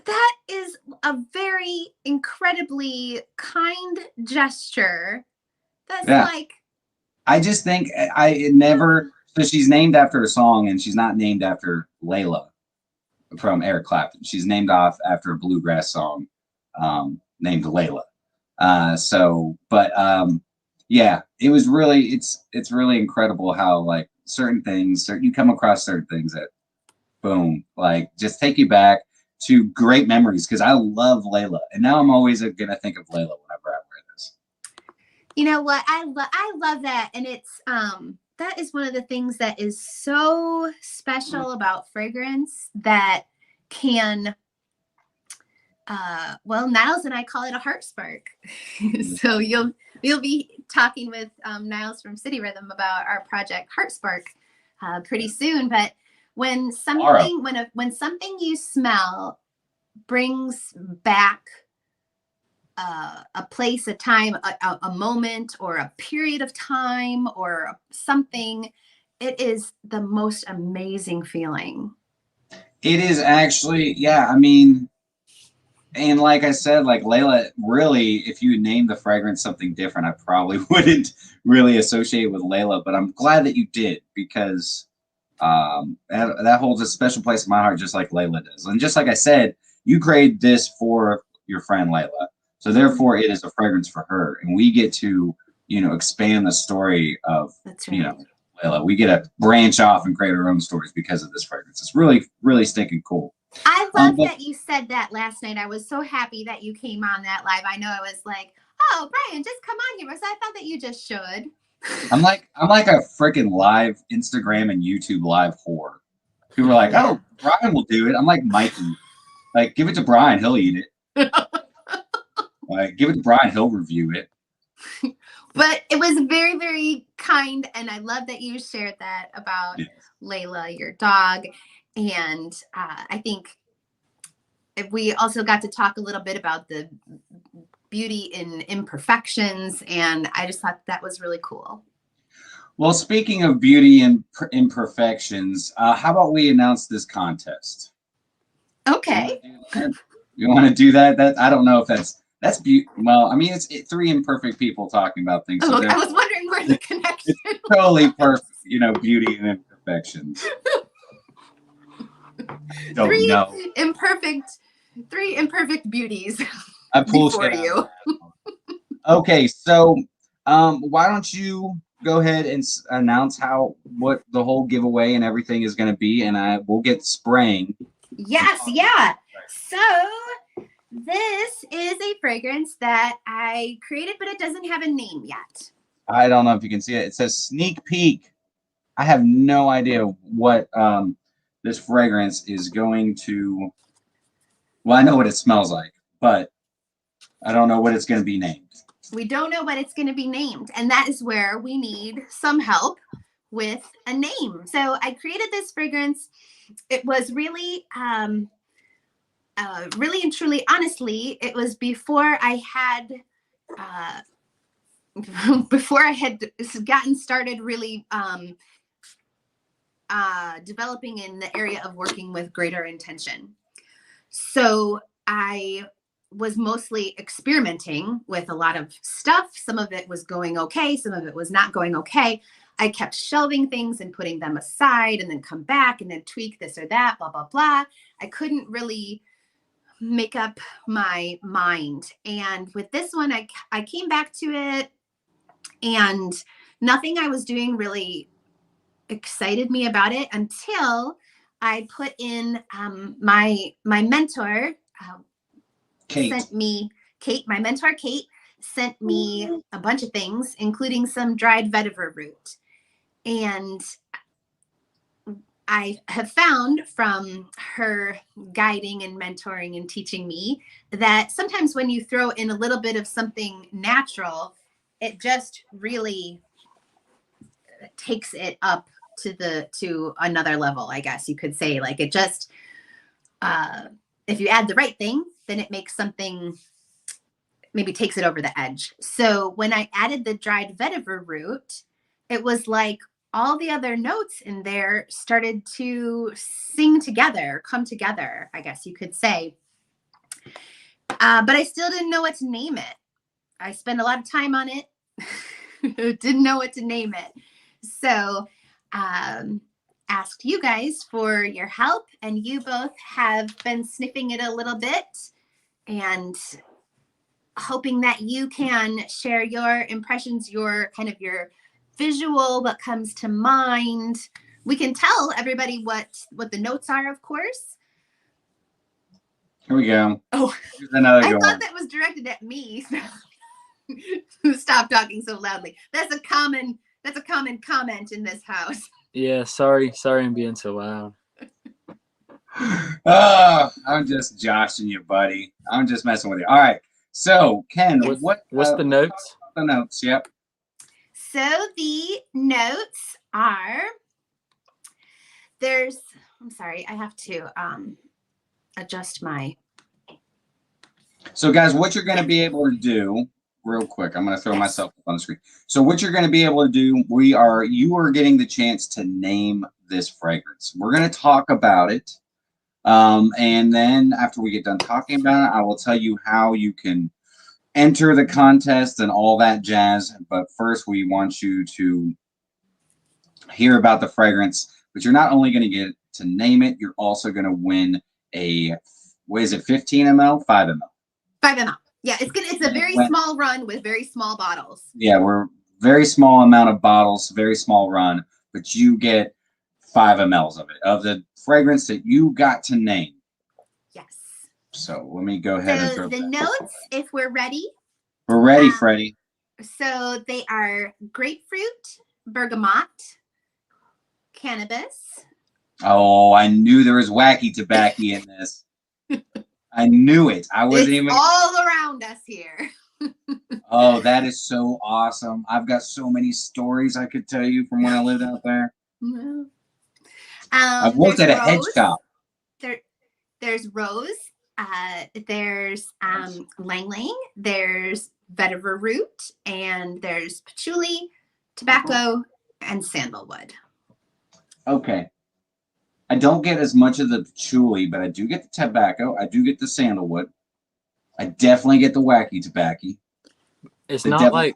That is a very incredibly kind gesture. That's like. I just think so she's named after a song, and she's not named after Layla from Eric Clapton. She's named off after a bluegrass song named Layla. Yeah, it was really, it's really incredible how like certain things, you come across certain things that, boom, like just take you back to great memories. Because I love Layla, and now I'm always gonna think of Layla whenever I wear this. You know what? I love that, and it's that is one of the things that is so special about fragrance that can, Niles and I call it a heart spark. So you'll be talking with Niles from City Rhythm about our project Heart Spark pretty soon. But when something you smell brings back a place, a time, a moment, or a period of time, or something, it is the most amazing feeling. It is actually, yeah. I mean, and like I said, like Layla, really, if you named the fragrance something different, I probably wouldn't really associate with Layla. But I'm glad that you did, because that holds a special place in my heart, just like Layla does. And just like I said, you created this for your friend Layla. So therefore, it is a fragrance for her, and we get to, expand the story of, Layla. We get to branch off and create our own stories because of this fragrance. It's really, really stinking cool. I love that you said that last night. I was so happy that you came on that live. I know I was like, oh, Brian, just come on here, because I thought that you just should. I'm like a freaking live Instagram and YouTube live whore. People are like, oh, Brian will do it. I'm like Mikey. Like, give it to Brian, he'll eat it. Like, give it to Brian, he'll review it. But it was very, very kind, and I love that you shared that about Layla, your dog. And I think we also got to talk a little bit about the beauty in imperfections, and I just thought that was really cool. Well, speaking of beauty and imperfections, how about we announce this contest? Okay. You want to do that? I don't know if that's well, I mean, it's three imperfect people talking about things. So I was wondering where the connection was. Totally perfect, beauty and imperfections. Don't three know. three imperfect beauties I pull before shit out you. of that. Okay, so why don't you go ahead and announce what the whole giveaway and everything is going to be, and we'll get spraying. Yes, yeah. So this is a fragrance that I created, but it doesn't have a name yet. I don't know if you can see it. It says sneak peek. I have no idea what this fragrance is going to. Well, I know what it smells like, but I don't know what it's going to be named. We don't know what it's going to be named, and that is where we need some help with a name. So I created this fragrance. It was really, really and truly, honestly, it was before I had gotten started really developing in the area of working with greater intention. So I was mostly experimenting with a lot of stuff. Some of it was going okay. Some of it was not going okay. I kept shelving things and putting them aside and then come back and then tweak this or that, blah, blah, blah. I couldn't really make up my mind. And with this one, I came back to it, and nothing I was doing really excited me about it until I put in my mentor, Kate. My mentor, Kate, sent me a bunch of things, including some dried vetiver root. And I have found from her guiding and mentoring and teaching me that sometimes when you throw in a little bit of something natural, it just really takes it up to another level, I guess you could say. Like, it just, if you add the right thing, then it makes something, maybe takes it over the edge. So when I added the dried vetiver root, it was like all the other notes in there started to sing together, come together, I guess you could say. But I still didn't know what to name it. I spent a lot of time on it. Didn't know what to name it. So asked you guys for your help, and you both have been sniffing it a little bit and hoping that you can share your impressions, your kind of your visual, what comes to mind. We can tell everybody what the notes are, of course. Here we go. Oh, I thought that was directed at me. Stop talking so loudly. That's a common comment in this house. Yeah, sorry I'm being so loud. Oh, I'm just joshing you, buddy. I'm just messing with you. All right. So, Ken, what's the notes? The notes, yep. So the notes are, I'm sorry, I have to adjust my. So, guys, what you're going to be able to do, real quick, I'm going to throw myself up on the screen. So what you're going to be able to do, you are getting the chance to name this fragrance. We're going to talk about it. And then after we get done talking about it, I will tell you how you can enter the contest and all that jazz. But first, we want you to hear about the fragrance. But you're not only going to get to name it, you're also going to win what is it, 15 ml, 5 ml? 5 ml. Yeah, it's a very small run with very small bottles. Yeah, we're very small amount of bottles, very small run, but you get 5 mLs of it, of the fragrance that you got to name. Yes. So let me go ahead and throw the notes, if we're ready. We're ready, Freddie. So they are grapefruit, bergamot, cannabis. Oh, I knew there was wacky tobacco in this. I knew it. I wasn't even all around us here. Oh, that is so awesome. I've got so many stories I could tell you from when I lived out there. I've worked at a head shop. There's rose. There's lang lang. There's vetiver root, and there's patchouli, tobacco, and sandalwood. Okay. I don't get as much of the patchouli, but I do get the tobacco. I do get the sandalwood. I definitely get the wacky tobacco. It's not like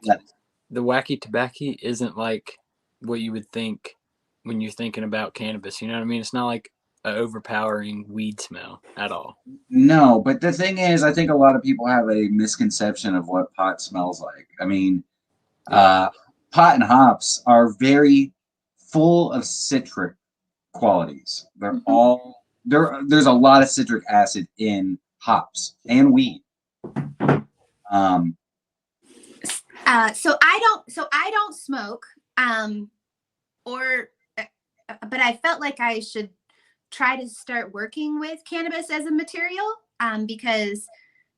the wacky tobacco isn't like what you would think when you're thinking about cannabis. You know what I mean? It's not like an overpowering weed smell at all. No, but the thing is, I think a lot of people have a misconception of what pot smells like. I mean, pot and hops are very full of citric qualities. They're all there's a lot of citric acid in hops and weed. So I don't smoke, but I felt like I should try to start working with cannabis as a material, because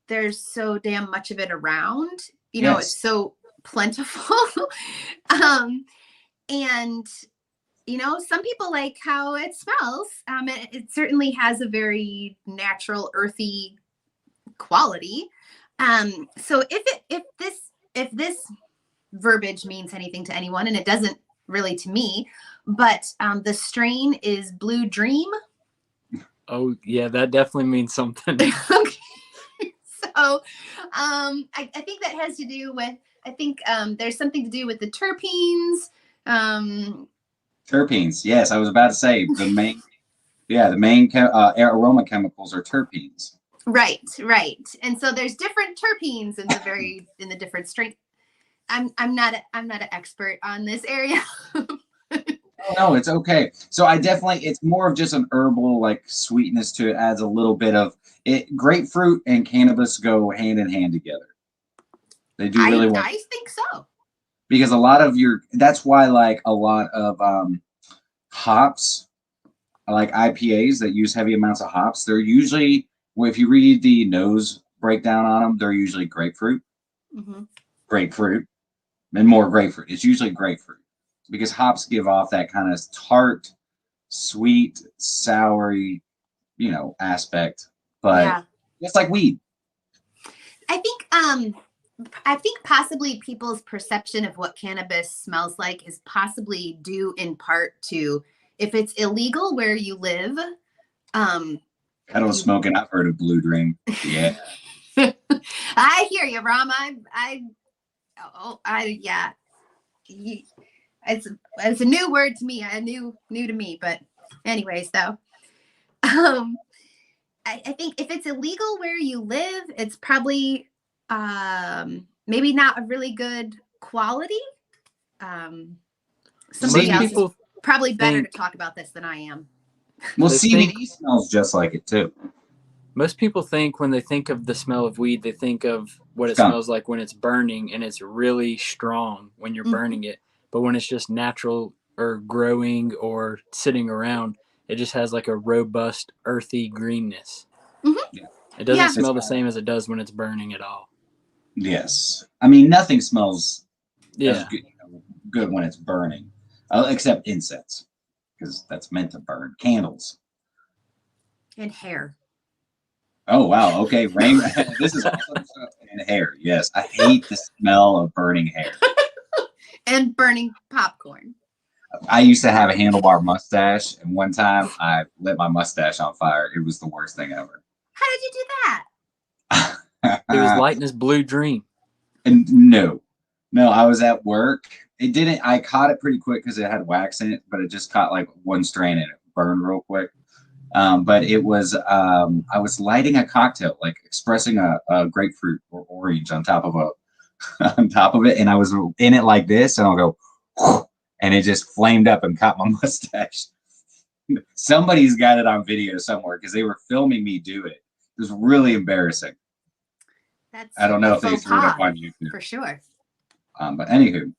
there's so damn much of it around. You know, it's so plentiful. And you know, some people like how it smells. It certainly has a very natural, earthy quality. So if this verbiage means anything to anyone, and it doesn't really to me, but the strain is Blue Dream. Oh yeah, that definitely means something. Okay. So I think that has to do with, there's something to do with the terpenes. Terpenes, yes, I was about to say the main aroma chemicals are terpenes. Right. And so there's different terpenes in the different strains. I'm not an expert on this area. No, it's okay. So it's more of just an herbal like sweetness to it. Adds a little bit of it. Grapefruit and cannabis go hand in hand together. They do really well. I think so. Because that's why like a lot of hops, like IPAs that use heavy amounts of hops, they're usually, if you read the nose breakdown on them, they're usually grapefruit, grapefruit, and more grapefruit. It's usually grapefruit because hops give off that kind of tart, sweet, soury, aspect. But it's like weed. I think possibly people's perception of what cannabis smells like is possibly due in part to if it's illegal where you live. I don't smoke, and I've heard of Blue Dream. Yeah. I hear you, Rama. It's a new word to me. New to me, but anyways, though, I think if it's illegal where you live, it's probably maybe not a really good quality. Somebody else is probably better to talk about this than I am. Well, CBD smells just like it too. Most people think when they think of the smell of weed, they think of what it smells like when it's burning, and it's really strong when you're burning it. But when it's just natural or growing or sitting around, it just has like a robust, earthy greenness. Yeah. It doesn't smell the same as it does when it's burning at all. Yes. I mean, nothing smells as good when it's burning, except incense, because that's meant to burn. Candles. And hair. Oh, wow. Okay. Rain. This is awesome stuff. And hair. Yes. I hate the smell of burning hair. And burning popcorn. I used to have a handlebar mustache, and one time I lit my mustache on fire. It was the worst thing ever. How did you do that? It was lighting as Blue Dream. And no, I was at work. It didn't. I caught it pretty quick because it had wax in it, but it just caught like one strand and it burned real quick. But it was I was lighting a cocktail, like expressing a grapefruit or orange on top of it, and I was in it like this, and I'll go, whoosh, and it just flamed up and caught my mustache. Somebody's got it on video somewhere because they were filming me do it. It was really embarrassing. I don't know if they threw it up on YouTube for sure. But anywho,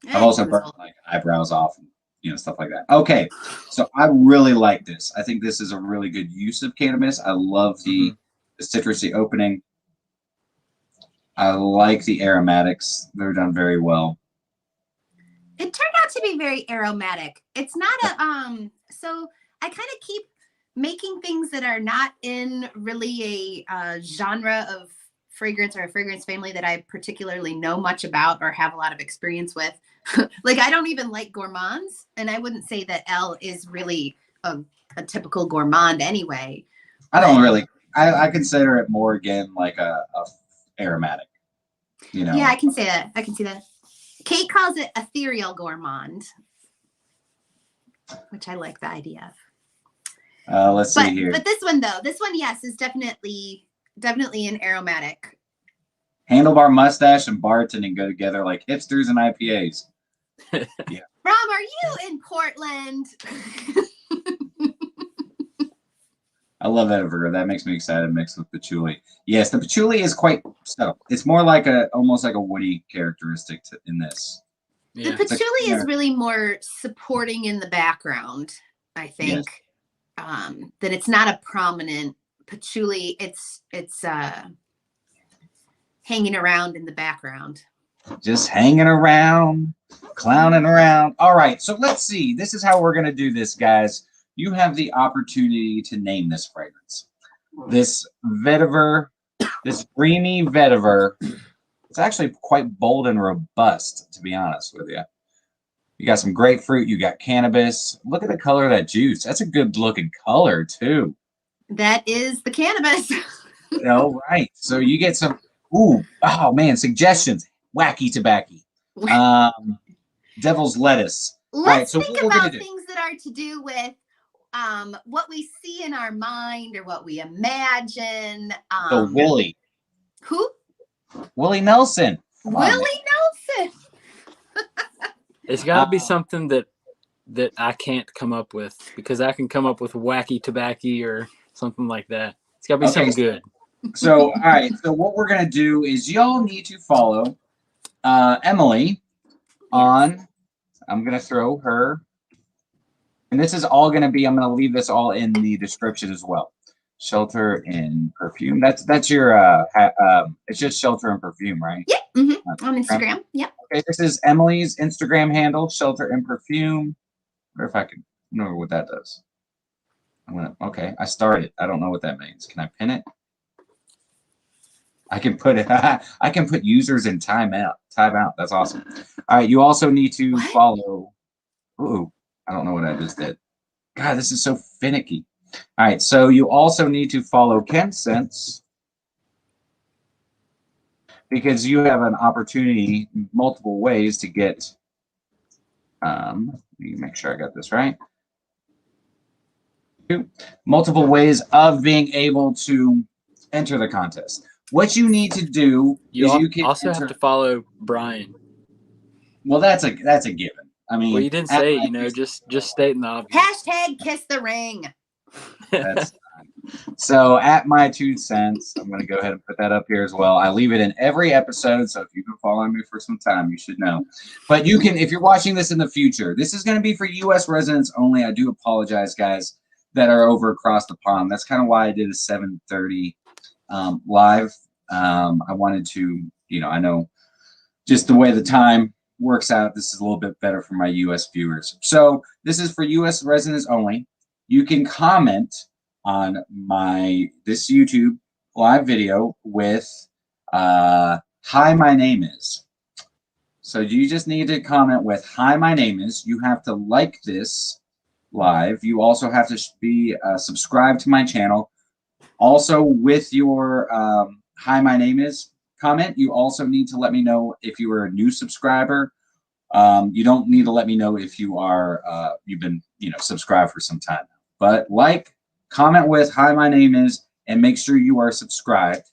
I've also burned like eyebrows off and stuff like that. Okay, so I really like this. I think this is a really good use of cannabis. I love the citrusy opening. I like the aromatics. They're done very well. It turned out to be very aromatic. It's not so I kind of keep making things that are not in really a genre of fragrance or a fragrance family that I particularly know much about or have a lot of experience with. Like I don't even like gourmands, and I wouldn't say that L is really a typical gourmand anyway. I don't really. I consider it more again like a aromatic. Yeah, I can say that. I can see that. Kate calls it ethereal gourmand, which I like the idea of. Let's see here. But this one though, yes, is definitely an aromatic. Handlebar mustache and bartending go together like hipsters and IPAs. Yeah. Rom, are you in Portland? I love vetiver. That makes me excited. Mixed with patchouli. Yes, the patchouli is quite subtle. It's more like almost like a woody characteristic in this. Yeah. The patchouli is really more supporting in the background, I think. Yes. That it's not a prominent patchouli. It's hanging around in the background. Just hanging around, clowning around. All right, so let's see. This is how we're going to do this, guys. You have the opportunity to name this fragrance. This vetiver, this creamy vetiver, it's actually quite bold and robust, to be honest with you. You got some grapefruit, you got cannabis. Look at the color of that juice. That's a good looking color, too. That is the cannabis. All right, so you get some, oh man, suggestions. Wacky tobacco. Devil's lettuce. Let's think about things that are to do with what we see in our mind or what we imagine. The Willie. Who? Willie Nelson. Willie Nelson. It's got to be something that I can't come up with, because I can come up with wacky tobacco or something like that. It's got to be something good. So, all right. So what we're going to do is y'all need to follow Emily on, I'm going to throw her, and this is all going to be, I'm going to leave this all in the description as well. Shelter in Perfume. That's your, it's just Shelter in Perfume, right? Yeah. Mm-hmm. On Instagram. Yeah. Okay, this is Emily's Instagram handle, Shelter in Perfume. I wonder if I can remember what that does. Okay, I started. I don't know what that means. Can I pin it? I can put it. I can put users in timeout. Timeout. That's awesome. All right. You also need to follow. Ooh, I don't know what I just did. God, this is so finicky. All right. So you also need to follow My2Scents, because you have an opportunity, multiple ways to get. Let me make sure I got this right. Multiple ways of being able to enter the contest. What you need to do is you can also have to follow Brian. Well, that's a given. I mean, well, you didn't say it, just stating the obvious. Hashtag kiss the ring. That's so at My2Scents, I'm going to go ahead and put that up here as well. I leave it in every episode, so if you've been following me for some time, you should know. But you can, if you're watching this in the future, this is going to be for U.S. residents only. I do apologize, guys, that are over across the pond. That's kind of why I did a 7:30 live. I wanted to, I know just the way the time works out, this is a little bit better for my U.S. viewers. So this is for U.S. residents only. You can comment on this YouTube live video with "Hi, my name is." So you just need to comment with "Hi, my name is." You have to like this live. You also have to be subscribed to my channel. Also, with your "Hi, my name is" comment, you also need to let me know if you are a new subscriber. You don't need to let me know if you are you've been subscribed for some time. But comment with "Hi, my name is," and make sure you are subscribed.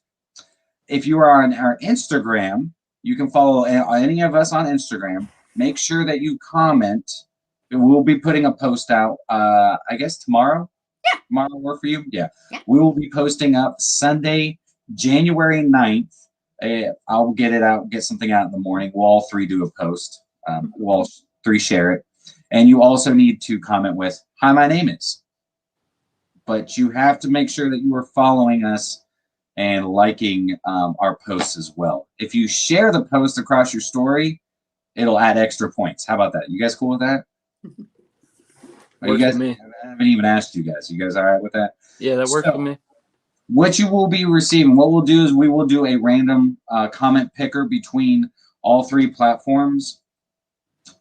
If you are on our Instagram, you can follow any of us on Instagram. Make sure that you comment. We'll be putting a post out, I guess tomorrow. Yeah. Tomorrow work for you? Yeah. We will be posting up Sunday, January 9th. I'll get it out, get something out in the morning. We'll all three do a post. We'll all three share it. And you also need to comment with "Hi, my name is." But you have to make sure that you are following us and liking our posts as well. If you share the post across your story, it'll add extra points. How about that? You guys cool with that? You guys, I haven't even asked you guys. You guys all right with that? Yeah, that works for me. What you will be receiving, what we'll do is we will do a random comment picker between all three platforms,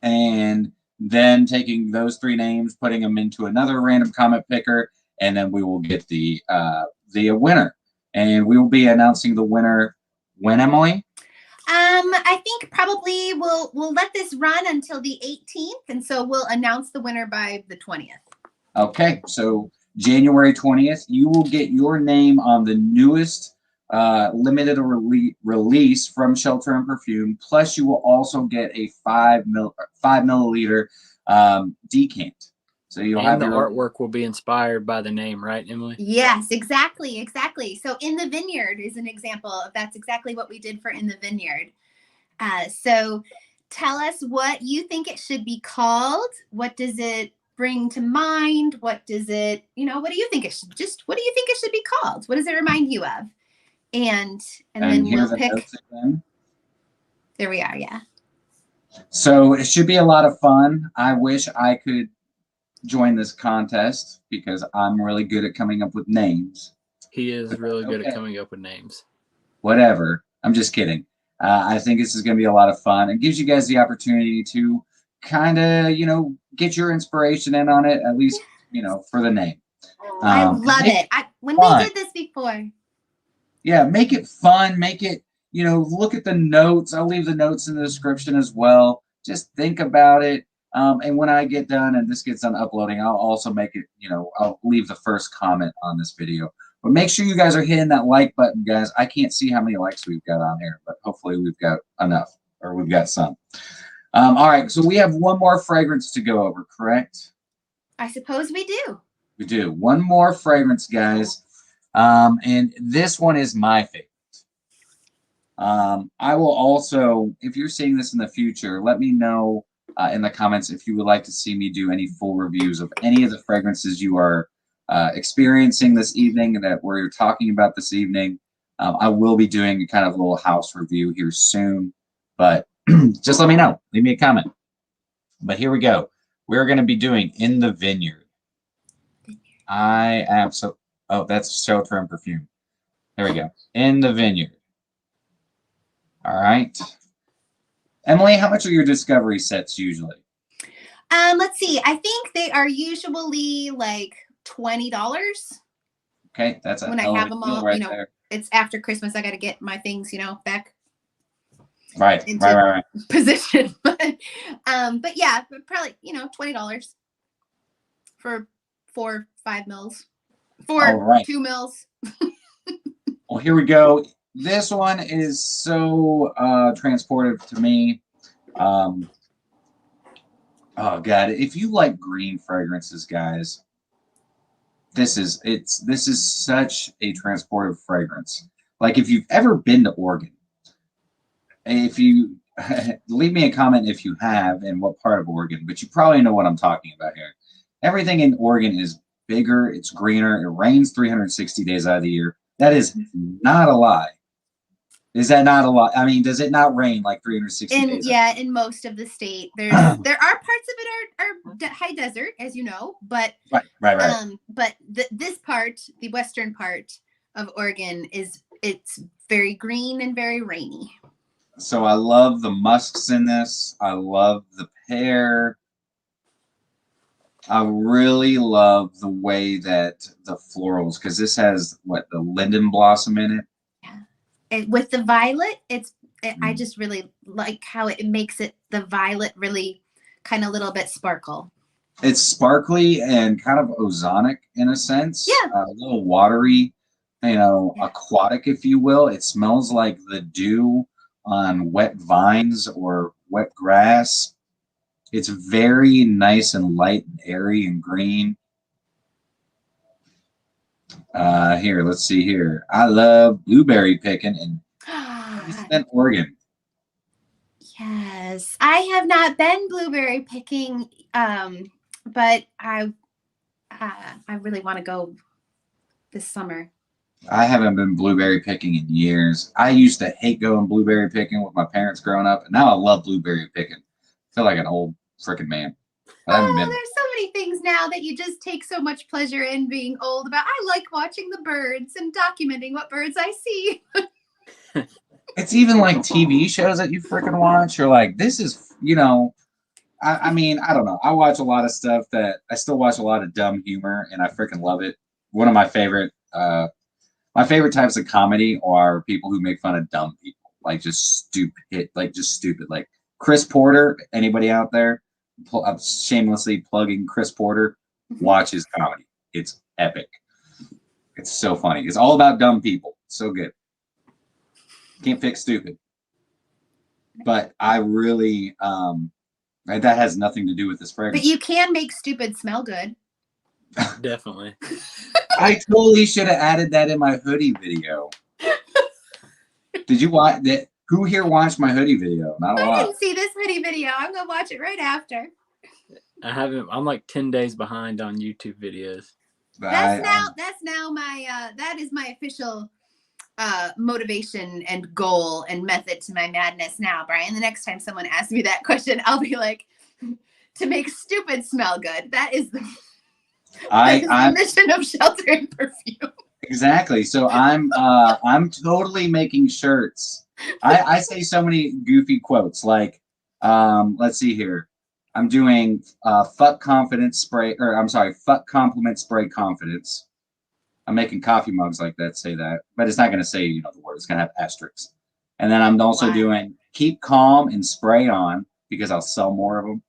and then taking those three names, putting them into another random comment picker, and then we will get the winner. And we will be announcing the winner when, Emily? I think probably we'll let this run until the 18th, and so we'll announce the winner by the 20th. Okay, so January 20th, you will get your name on the newest limited release from Shelter and Perfume. Plus, you will also get a 5 milliliter decant. So you'll have the your artwork will be inspired by the name, right, Emily? Yes, exactly. So In the Vineyard is an example of that's exactly what we did for In the Vineyard. So tell us what you think it should be called. What does it bring to mind? What does it, what do you think it should what do you think it should be called? What does it remind you of? And then we'll pick. There we are. Yeah. So it should be a lot of fun. I wish I could join this contest because I'm really good at coming up with names. He is really good at coming up with names. Whatever. I'm just kidding. I think this is going to be a lot of fun. It gives you guys the opportunity to kind of, get your inspiration in on it, at least, for the name. I love it. When we did this before. Yeah, make it fun. Make it, look at the notes. I'll leave the notes in the description as well. Just think about it. And when I get done and this gets done uploading, I'll also make it, I'll leave the first comment on this video. But make sure you guys are hitting that like button, guys. I can't see how many likes we've got on here, but hopefully we've got enough, or we've got some. All right, so we have one more fragrance to go over, correct? I suppose we do. We do. One more fragrance, guys. And this one is my favorite. I will also, if you're seeing this in the future, let me know in the comments if you would like to see me do any full reviews of any of the fragrances you are experiencing this evening that we're talking about this evening. I will be doing a kind of little house review here soon, but just let me know. Leave me a comment. But here we go. We're going to be doing In the Vineyard. Oh, that's Shelter and Perfume. There we go. In the Vineyard. All right. Emily, how much are your discovery sets usually? Let's see. I think they are usually like $20. Okay, that's when I have them all. Right there. It's after Christmas. I got to get my things, back. Right. Position. But yeah, probably $20 for 4-5 mils. For 2 mils. Well, here we go. This one is so transportive to me. Oh God, if you like green fragrances, guys, this is such a transportive fragrance. Like if you've ever been to Oregon, if you leave me a comment if you have and what part of Oregon, but you probably know what I'm talking about here. Everything in Oregon is bigger, it's greener, it rains 360 days out of the year. That is not a lie. Is that not a lot? I mean, does it not rain like 360 days? Yeah, in most of the state. There are parts of it are high desert, as you know, but right. But this part, the western part of Oregon, it's very green and very rainy. So I love the musks in this. I love the pear. I really love the way that the florals, because this has the linden blossom in it. And with the violet, I just really like how it makes the violet really kind of a little bit sparkle. It's sparkly and kind of ozonic in a sense. Yeah. A little watery, aquatic, if you will. It smells like the dew on wet vines or wet grass. It's very nice and light and airy and green. Here, let's see here. I love blueberry picking in Oregon. Yes, I have not been blueberry picking, but I really want to go this summer. I haven't been blueberry picking in years. I used to hate going blueberry picking with my parents growing up, and now I love blueberry picking. I feel like an old freaking man. There's so many things now that you just take so much pleasure in being old about. I like watching the birds and documenting what birds I see. It's even like TV shows that you freaking watch. You're like, this is, I mean, I don't know. I watch a lot of stuff I still watch a lot of dumb humor, and I freaking love it. One of my favorite types of comedy are people who make fun of dumb people, like just stupid, like Chris Porter. Anybody out there? I'm shamelessly plugging Chris Porter. Watch his comedy. It's epic. It's so funny. It's all about dumb people. So good. Can't fix stupid. But I really, that has nothing to do with this fragrance. But you can make stupid smell good. Definitely. I totally should have added that in my hoodie video. Did you watch that? Who here watched my hoodie video? Not a lot. I didn't see this hoodie video. I'm gonna watch it right after. I haven't. I'm like 10 days behind on YouTube videos. That's now my that is my official motivation and goal and method to my madness now, Brian. The next time someone asks me that question, I'll be like, to make stupid smell good. That is the mission of sheltering perfume. Exactly. So I'm totally making shirts. I say so many goofy quotes like, let's see here. I'm doing fuck confidence spray, or I'm sorry, fuck compliment spray confidence. I'm making coffee mugs like that say that, but it's not going to say, you know, the word. It's going to have asterisks. And then I'm also doing keep calm and spray on because I'll sell more of them.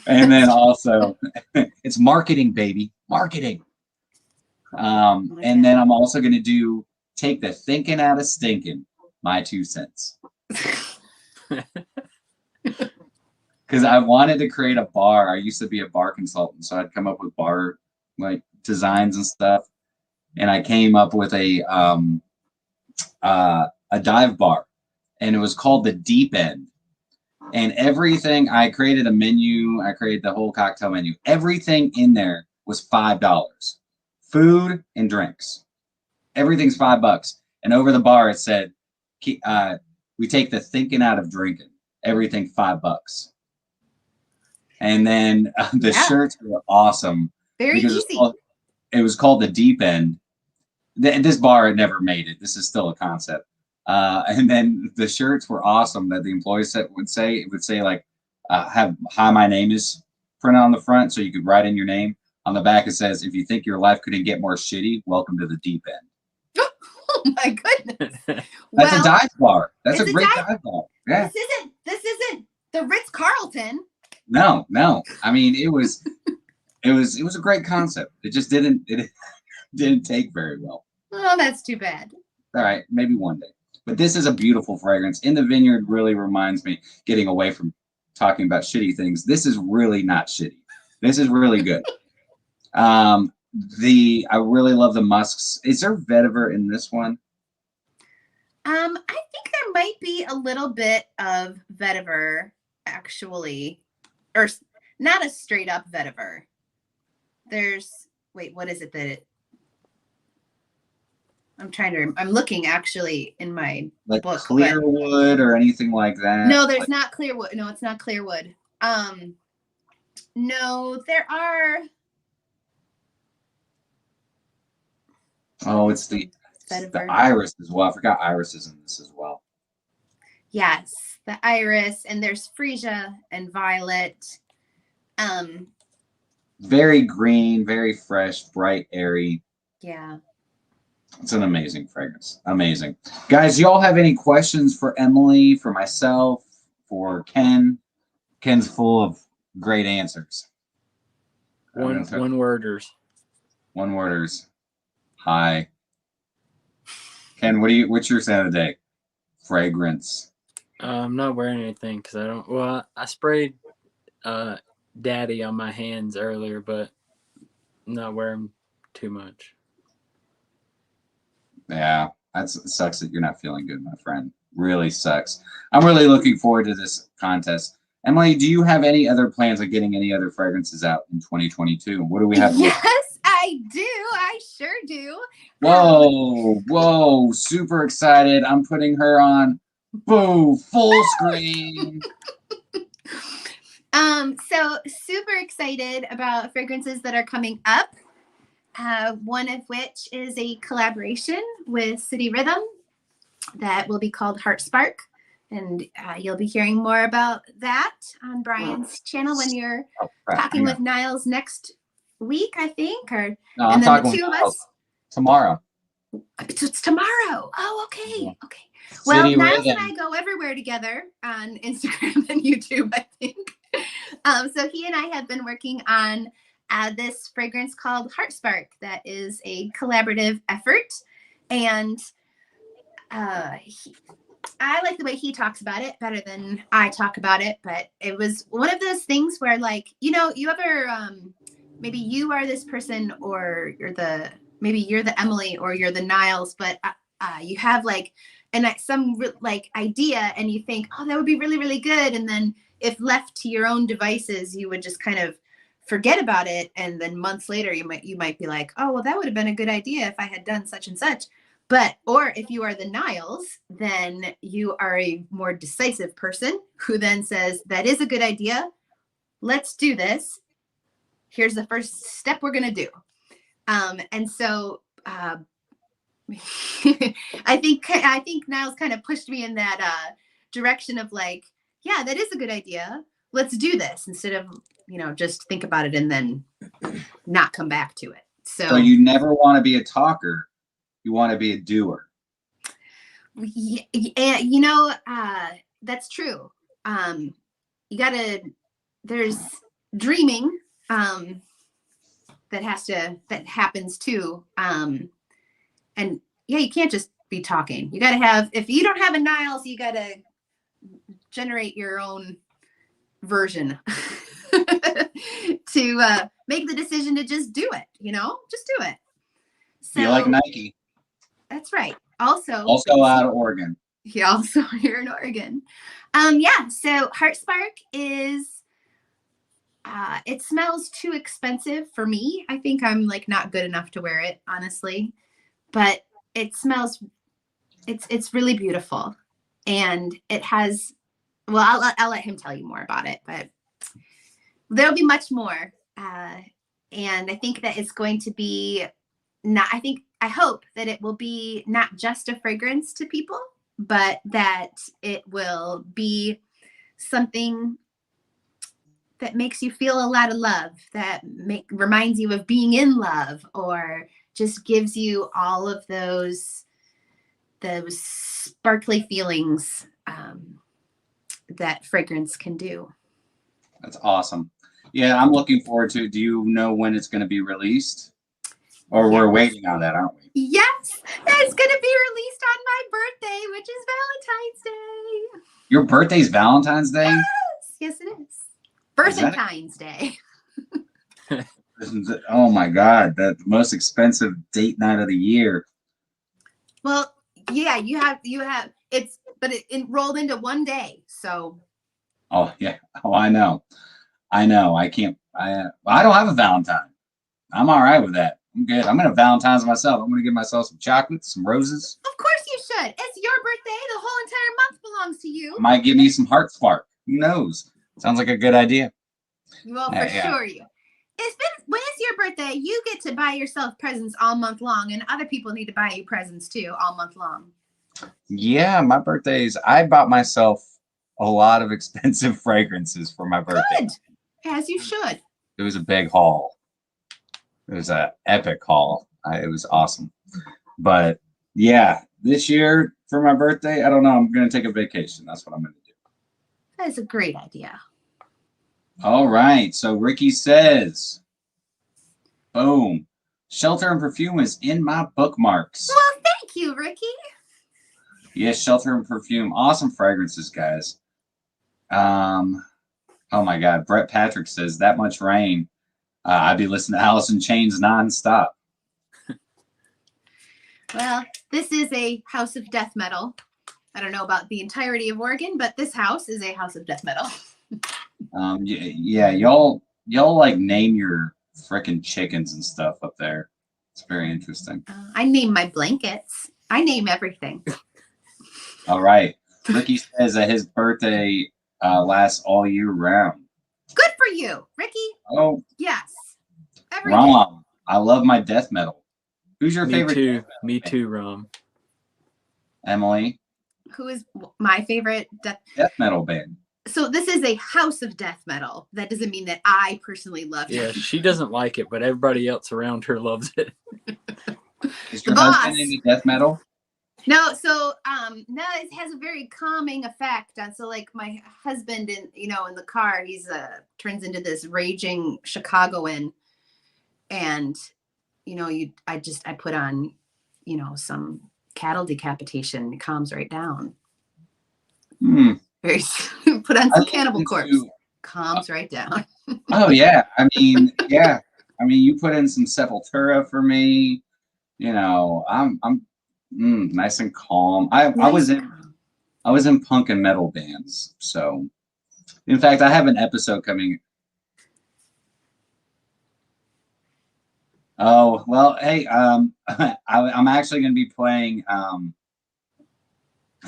And then also it's marketing, baby, marketing. And then I'm also going to do take the thinking out of stinking, my 2 cents. Because I wanted to create a bar. I used to be a bar consultant, so I'd come up with bar like designs and stuff. And I came up with a dive bar, and it was called the Deep End. And everything, I created a menu. I created the whole cocktail menu. Everything in there was $5. Food and drinks. Everything's $5. And over the bar it said, we take the thinking out of drinking. Everything $5. And then the shirts were awesome. Very easy. It was called the Deep End. This bar had never made it. This is still a concept. And then the shirts were awesome that the employees would say. It would say like, have hi, my name is printed on the front, so you could write in your name. On the back it says, if you think your life couldn't get more shitty, welcome to the Deep End. Oh my goodness. That's a dive bar. That's a great dive bar. Yeah. This isn't the Ritz-Carlton. No. I mean, it was a great concept. It just didn't take very well. Oh, that's too bad. All right, maybe one day. But this is a beautiful fragrance. In the Vineyard really reminds me, getting away from talking about shitty things, this is really not shitty. This is really good. I really love the musks. Is there vetiver in this one? I think there might be a little bit of vetiver, actually, or not a straight up vetiver. What is it I'm looking actually in my like book. Clear wood or anything like that? No, there's not clear wood. No, it's not clear wood. No, there are. Oh, it's the iris as well. I forgot iris is in this as well. Yes, the iris, and there's freesia and violet. Very green, very fresh, bright, airy. Yeah. It's an amazing fragrance. Amazing. Guys, y'all have any questions for Emily, for myself, for Ken? Ken's full of great answers. One worders. One worders. Hi. Ken, what's your scent of the day? Fragrance. I'm not wearing anything because I don't. Well, I sprayed Daddy on my hands earlier, but I'm not wearing too much. Yeah, it sucks that you're not feeling good, my friend. Really sucks. I'm really looking forward to this contest. Emily, do you have any other plans of getting any other fragrances out in 2022? What do we have? Yes, I do. I sure do. Whoa, super excited. I'm putting her on full screen. So super excited about fragrances that are coming up. One of which is a collaboration with City Rhythm that will be called Heart Spark. And you'll be hearing more about that on Brian's channel when you're talking with Niles next week, I think. And then the two of us. Tomorrow. It's tomorrow. Oh, okay. Okay. Well, Niles and I go everywhere together on Instagram and YouTube, I think. So he and I have been working on this fragrance called Heart Spark that is a collaborative effort. And I like the way he talks about it better than I talk about it. But it was one of those things where, like, you ever maybe you are this person, or maybe you're the Emily, or you're the Niles, but you have like some like idea, and you think, oh, that would be really, really good. And then if left to your own devices, you would just kind of forget about it. And then months later, you might be like, oh, well, that would have been a good idea if I had done such and such. Or if you are the Niles, then you are a more decisive person who then says, that is a good idea. Let's do this. Here's the first step we're going to do. And so I think Niles kind of pushed me in that direction of like, yeah, that is a good idea. Let's do this, instead of, just think about it and then not come back to it. So you never want to be a talker. You want to be a doer. Yeah, that's true. There's dreaming that happens too. And yeah, you can't just be talking. You got to have, if you don't have a Niles, you got to generate your own version to make the decision to just do it, just do it. So, you like Nike. That's right. Also out of Oregon. Yeah, also here in Oregon. Yeah, so Heart Spark is, it smells too expensive for me. I think I'm like not good enough to wear it, honestly. But it smells, it's really beautiful. And it has, well, I'll let him tell you more about it, but there'll be much more. And I think that it's going to be I hope that it will be not just a fragrance to people, but that it will be something that makes you feel a lot of love, that reminds you of being in love, or just gives you all of those sparkly feelings that fragrance can do. That's awesome. Yeah, I'm looking forward to it. Do you know when it's going to be released? Or we're waiting on that, aren't we? Yes, it's going to be released on my birthday, which is Valentine's Day. Your birthday's Valentine's Day? Yes, it is. Valentine's Day. Oh my God, the most expensive date night of the year. Well, yeah, you have but it rolled into one day, so. Oh yeah. Oh, I know. I don't have a Valentine. I'm all right with that. I'm good. I'm going to Valentine's myself. I'm going to give myself some chocolate, some roses. Of course you should. It's your birthday. The whole entire month belongs to you. Might give me some Heart Spark. Who knows? Sounds like a good idea. Well, for sure when it's your birthday, you get to buy yourself presents all month long, and other people need to buy you presents too all month long. Yeah, my birthdays, I bought myself a lot of expensive fragrances for my birthday. Good. As you should. It was a big haul. It was an epic haul. It was awesome. But yeah, this year for my birthday, I don't know. I'm going to take a vacation. That's what I'm going to do. That is a great idea. All right. So Ricky says, boom, Shelter and Perfume is in my bookmarks. Well, thank you, Ricky. Yes, Shelter and Perfume. Awesome fragrances, guys. Oh my God. Brett Patrick says, that much rain. I'd be listening to Alice in Chains nonstop. Well, this is a house of death metal. I don't know about the entirety of Oregon, but this house is a house of death metal. Yeah, y'all like name your frickin' chickens and stuff up there. It's very interesting. I name my blankets. I name everything. All right. Ricky says that his birthday lasts all year round. Good for you, Ricky. Oh. Yes. Rom. I love my death metal. Who's your favorite? Me too, Rom. Emily. Who is my favorite death metal band? So this is a house of death metal. That doesn't mean that I personally love it. Yeah, she doesn't like it, but everybody else around her loves it. Is your husband into death metal? No, so no, it has a very calming effect. So like my husband in the car, he's turns into this raging Chicagoan, And, you know, I put on, you know, some cattle decapitation. It calms right down. Very put on some Cannibal Corpse. Calms right down. Oh yeah. I mean, yeah. I mean, you put in some Sepultura for me. You know, I'm nice and calm. I was in punk and metal bands. So in fact, I have an episode coming. Oh, well, hey, I'm actually going to be playing a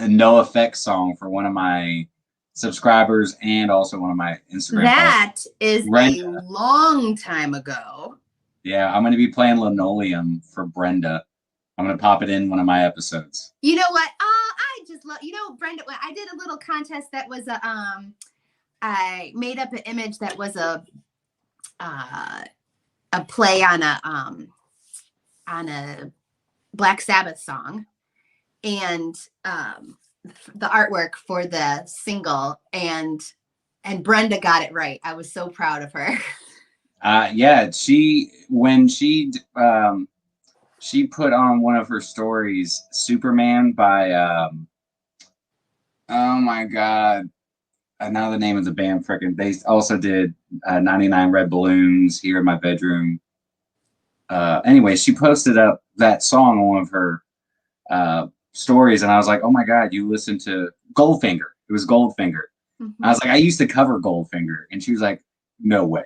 No Effects song for one of my subscribers and also one of my Instagram That followers. is Brenda. A long time ago. Yeah, I'm going to be playing Linoleum for Brenda. I'm going to pop it in one of my episodes. You know what? I just love, you know, Brenda, I did a little contest that was I made up an image that was a play on a Black Sabbath song, and the artwork for the single, and Brenda got it right. I was so proud of her. Yeah, she put on one of her stories Superman by oh my god, now the name of the band, freaking, they also did 99 Red Balloons, Here in My Bedroom. Anyway, she posted up that song on one of her stories, and I was like, oh my god, you listened to Goldfinger. It was Goldfinger. I was like, I used to cover Goldfinger, and she was like, no way.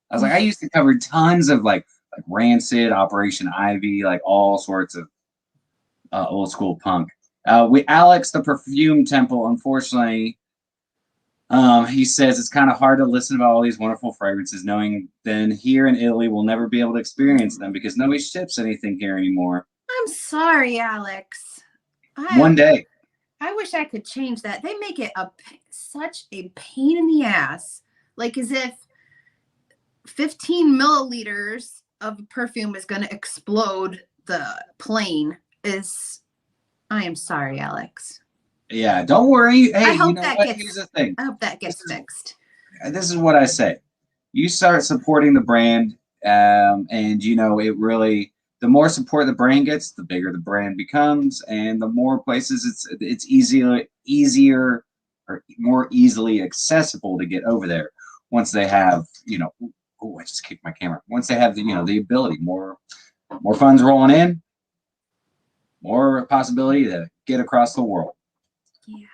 I was like, I used to cover tons of like Rancid, Operation Ivy, like all sorts of old school punk. Alex, the Perfume Temple, unfortunately, he says it's kind of hard to listen about all these wonderful fragrances, knowing then here in Italy we'll never be able to experience them because nobody ships anything here anymore. I'm sorry, Alex. One day. I wish I could change that. They make it such a pain in the ass. Like as if 15 milliliters of perfume is going to explode the plane. I am sorry, Alex. Yeah, don't worry. Hey, I hope you know what? Here's the thing. I hope that gets fixed. This is what I say. You start supporting the brand, and you know it really. The more support the brand gets, the bigger the brand becomes, and the more places it's easier or more easily accessible to get over there once they have, you know. Oh, I just kicked my camera. Once they have the, you know, the ability, more funds rolling in, more possibility to get across the world. Yeah,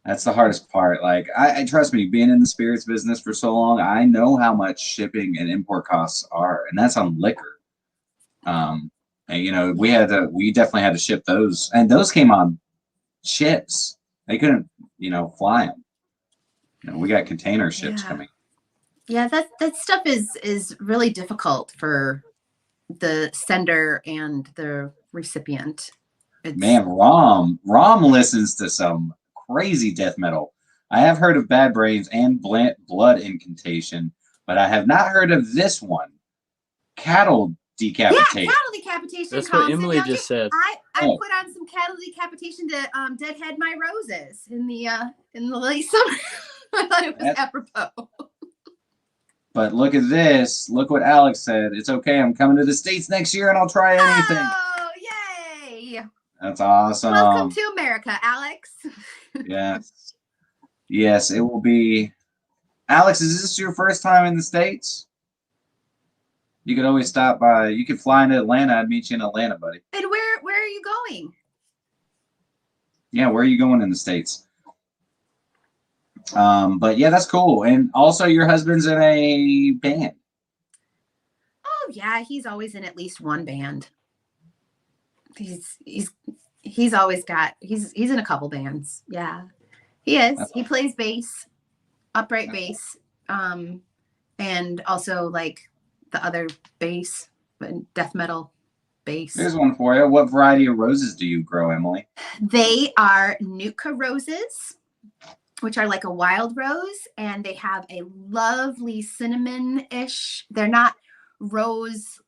that's the hardest part. Like, I trust me, being in the spirits business for so long, I know how much shipping and import costs are, and that's on liquor. And you know, we definitely had to ship those, and those came on ships. They couldn't, you know, fly them. You know, we got container ships coming. Yeah, that stuff is really difficult for the sender and the recipient. Man, Rom listens to some crazy death metal. I have heard of Bad Brains and Blood Incantation, but I have not heard of this one, Cattle Decapitation. Yeah, cattle decapitation. That's what Emily just said. I put on some cattle decapitation to deadhead my roses in the late summer. I thought it was apropos. But look at this. Look what Alex said. It's okay. I'm coming to the States next year and I'll try anything. Oh, yay. That's awesome. Welcome to America, Alex. Yes. Yes, it will be. Alex, is this your first time in the States? You could always stop by. You could fly into Atlanta. I'd meet you in Atlanta, buddy. And where are you going? Yeah, where are you going in the States? But yeah, that's cool. And also your husband's in a band. Oh yeah, he's always in at least one band. He's always got he's in a couple bands. Yeah. He is. He plays bass, upright bass. And also like the other bass, but death metal bass. Here's one for you. What variety of roses do you grow, Emily? They are Nuka roses, which are like a wild rose, and they have a lovely cinnamon-ish. They're not rose.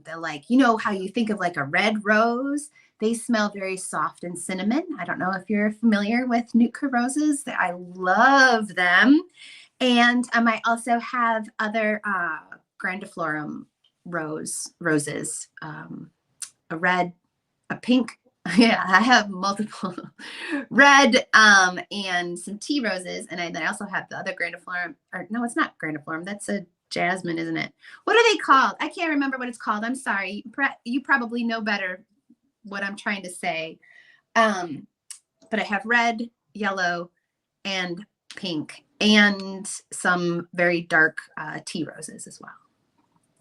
They're like, you know how you think of like a red rose. They smell very soft and cinnamon. I don't know if you're familiar with Nuka roses. I love them. And I might also have other grandiflorum roses, a red, a pink. Yeah, I have multiple red, and some tea roses. And then I also have the other grandiflorum, or no, it's not grandiflorum. That's a jasmine, isn't it? What are they called? I can't remember what it's called. I'm sorry. You probably know better what I'm trying to say. But I have red, yellow, and pink, and some very dark tea roses as well.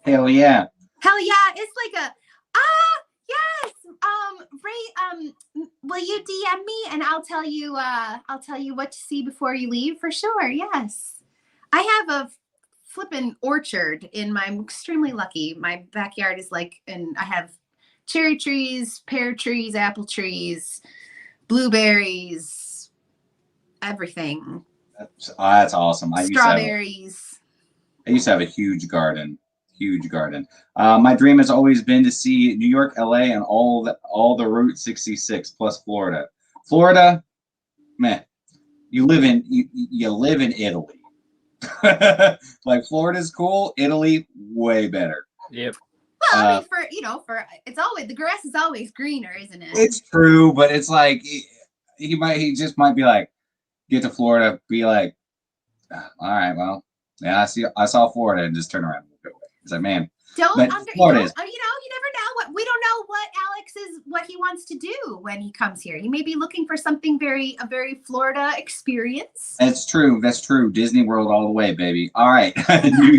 Hell yeah. Hell yeah. It's like a, yes. Ray, will you DM me and I'll tell you what to see before you leave for sure. Yes. I have a flippin' orchard I'm extremely lucky. My backyard is and I have cherry trees, pear trees, apple trees, blueberries, everything. That's awesome. Strawberries. I used to have a huge garden. My dream has always been to see New York, LA, and all the Route 66 plus Florida. Florida, man, you live in Italy. Like Florida's cool, Italy way better. Yep. Well, I mean, it's always, the grass is always greener, isn't it? It's true, but it's like he just might be like, get to Florida, be like, all right, well, yeah, I saw Florida and just turn around and go away. It's like, man, you never know we don't know what he wants to do when he comes here. He may be looking for something a very Florida experience. That's true. Disney World all the way, baby. All right. New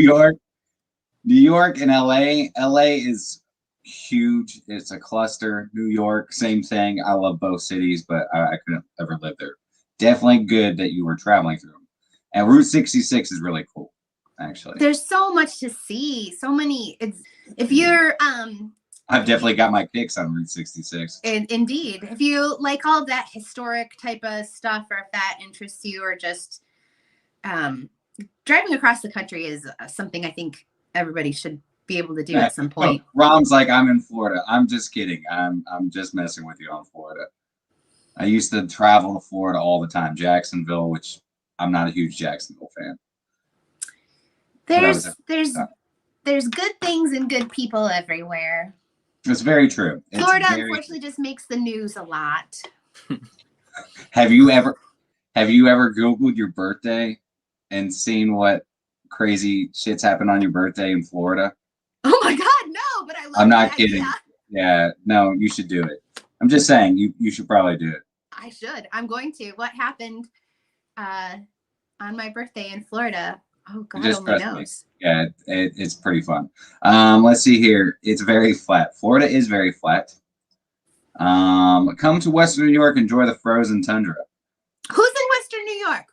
York and LA. LA is huge. It's a cluster. New York, same thing. I love both cities, but I couldn't ever live there. Definitely good that you were traveling through them. And Route 66 is really cool, actually. There's so much to see. So many. If you're I've definitely got my kicks on Route 66. Indeed. If you like all that historic type of stuff, or if that interests you, or just driving across the country is something I think everybody should be able to do at some point. Rom's like, I'm in Florida. I'm just kidding. I'm just messing with you on Florida. I used to travel to Florida all the time. Jacksonville, which I'm not a huge Jacksonville fan. There's good things and good people everywhere. It's very true. Florida, unfortunately, just makes the news a lot. Have you ever Googled your birthday and seen what crazy shit's happened on your birthday in Florida? Oh my God, no! But I love. I'm not kidding. Idea. Yeah, no, you should do it. I'm just saying, you should probably do it. I should. I'm going to. What happened on my birthday in Florida? Oh God, only knows. Yeah, it's pretty fun. Let's see here. It's very flat. Florida is very flat. Come to Western New York, enjoy the frozen tundra. Who's in Western New York?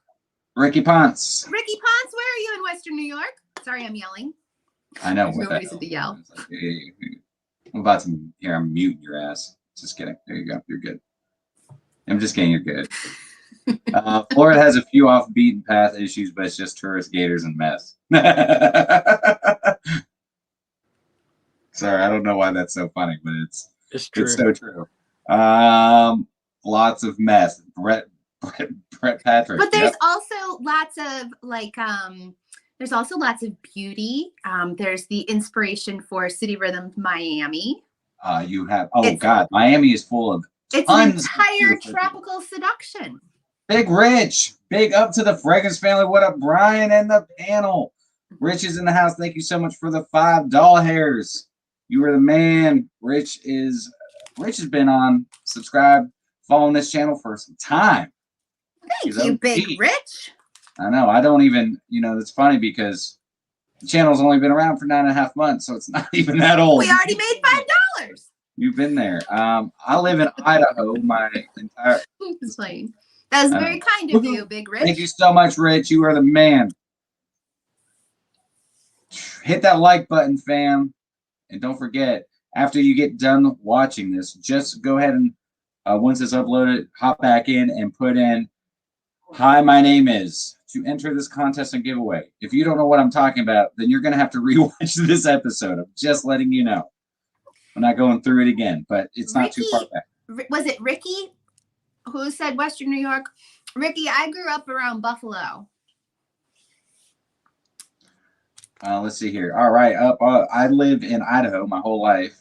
Ricky Ponce. Ricky Ponce, where are you in Western New York? Sorry, I'm yelling. I know. There's no reason to yell. Like, hey, I'm about to here. I'm muting your ass. Just kidding. There you go. You're good. I'm just kidding. You're good. Florida has a few off beaten path issues, but it's just tourist gators and mess. Sorry, I don't know why that's so funny, but it's true. It's so true. Lots of mess. Brett Patrick. But there's also lots of there's also lots of beauty. There's the inspiration for City Rhythm Miami. You have God, Miami is full of it's an entire tropical seduction. Big Rich, big up to the Fragrance family. What up, Brian and the panel? Rich is in the house. Thank you so much for the 5 doll hairs. You were the man. Rich has been on, subscribe, following this channel for some time. Thank you, Big Rich. I know. I don't even, it's funny because the channel's only been around for 9.5 months, so it's not even that old. We already made $5. You've been there. I live in Idaho. My entire. Just playing. That was very kind of you, Big Rich. Thank you so much, Rich. You are the man. Hit that like button, fam. And don't forget, after you get done watching this, just go ahead and, once it's uploaded, hop back in and put in, hi, my name is, to enter this contest and giveaway. If you don't know what I'm talking about, then you're going to have to rewatch this episode. I'm just letting you know. I'm not going through it again, but it's not too far back. Was it Ricky who said Western New York? Ricky, I grew up around Buffalo. Let's see here. All right, up. I lived in Idaho my whole life,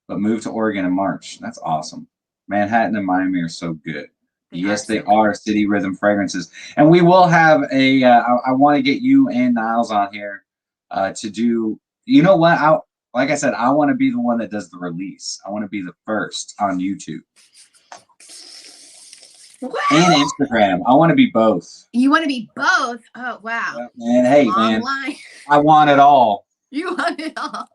but moved to Oregon in March. That's awesome. Manhattan and Miami are so good. Yes, they are city rhythm fragrances, and we will have a. I want to get you and Niles on here to do. You know what? Like I said, I want to be the one that does the release. I want to be the first on YouTube. What? And Instagram. I want to be both. You want to be both? Oh wow! And hey, man, I want it all. You want it all.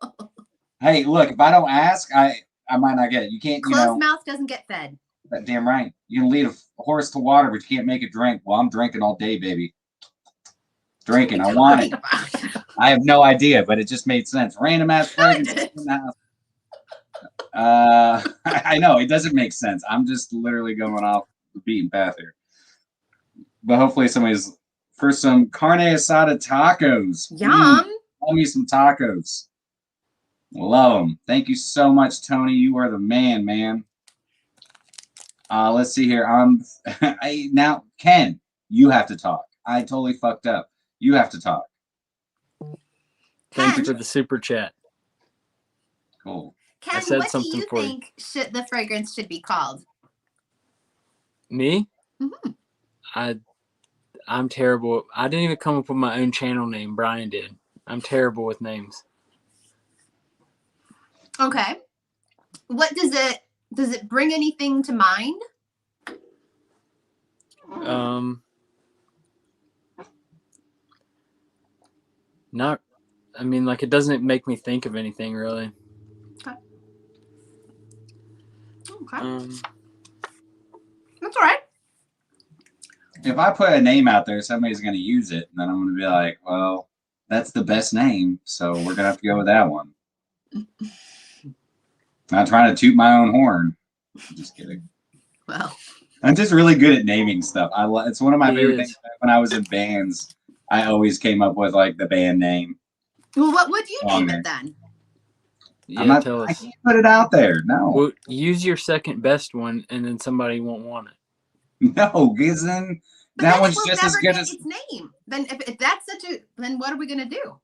Hey, look, if I don't ask, I might not get it. You can't. Closed mouth doesn't get fed. Damn right. You can lead a horse to water, but you can't make it drink. Well, I'm drinking all day, baby. Drinking. I want it. I have no idea, but it just made sense. Random ass fragrance. I know it doesn't make sense. I'm just literally going off the beaten path here. But hopefully somebody's for some carne asada tacos. Yum. Love me some tacos. Love them. Thank you so much, Tony. You are the man, man. Let's see here. Now, Ken, you have to talk. I totally fucked up. You have to talk. Thank you for the super chat. Cool. Ken, what do you think the fragrance should be called? Me? Mm-hmm. I'm terrible. I didn't even come up with my own channel name. Brian did. I'm terrible with names. Okay. What does it bring anything to mind? Not, I mean, like, it doesn't make me think of anything really. Okay. That's all right. If I put a name out there, somebody's going to use it, and then I'm going to be like, well, that's the best name, so we're going to have to go with that one. Not trying to toot my own horn. I'm just kidding. Well, I'm just really good at naming stuff. It's one of my favorite things. When I was in bands, I always came up with like the band name. Well, what would you name it then? Yeah, tell us. I can't put it out there. No. Well, use your second best one, and then somebody won't want it. No, because then that one's just as good as its name. Then if that's then what are we gonna do?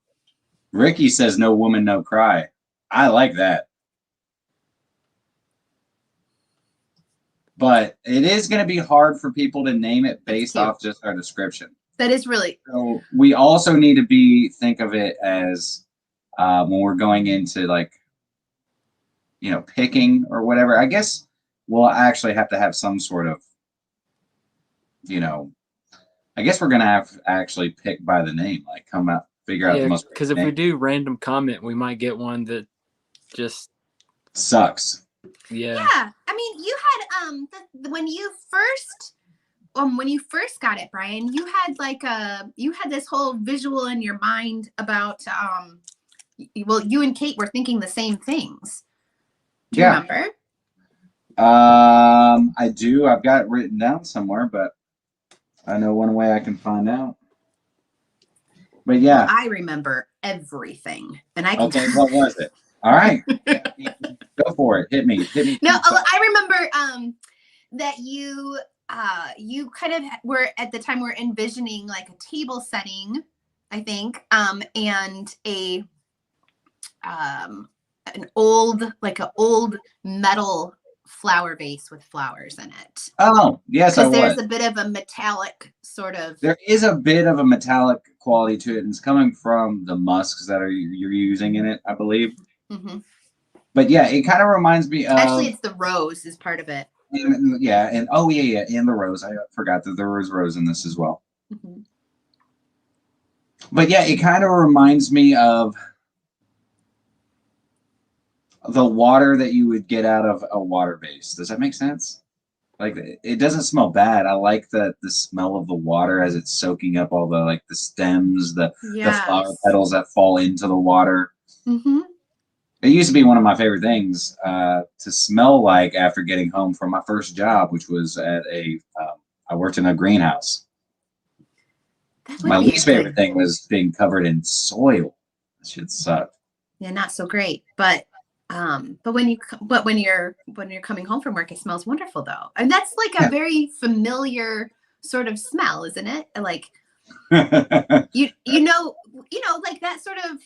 Ricky says, "No woman, no cry." I like that. But it is going to be hard for people to name it based off just our description. That is really. So we also need to think of it as when we're going into like, picking or whatever. I guess we'll actually have to have some sort of, I guess we're going to have to actually pick by the name, like figure out the most. Because if we do random comment, we might get one that just sucks. Yeah. I mean, you had when you first got it, Brian, you had this whole visual in your mind about you and Kate were thinking the same things. Do you remember? I do. I've got it written down somewhere, but I know one way I can find out. But yeah, well, I remember everything, and I can. Okay, what was it? All right. Go for it. Hit me. No, I remember that you kind of were at the time we're envisioning like a table setting, I think, and an old metal flower vase with flowers in it. Oh, yes, because there's a bit of a metallic sort of. There is a bit of a metallic quality to it, and it's coming from the musks that you're using in it, I believe. Mm-hmm. But yeah, it kind of reminds me of. Actually, it's the rose is part of it. And and the rose. I forgot that there was rose in this as well. Mm-hmm. But yeah, it kind of reminds me of the water that you would get out of a water vase. Does that make sense? Like, it doesn't smell bad. I like the smell of the water as it's soaking up all the stems, the flower petals that fall into the water. Mm-hmm. It used to be one of my favorite things to smell like after getting home from my first job, which was at I worked in a greenhouse. My least favorite thing was being covered in soil. That shit sucked. Yeah, not so great. But when you're coming home from work, it smells wonderful though. And that's like a very familiar sort of smell, isn't it? Like Like that sort of,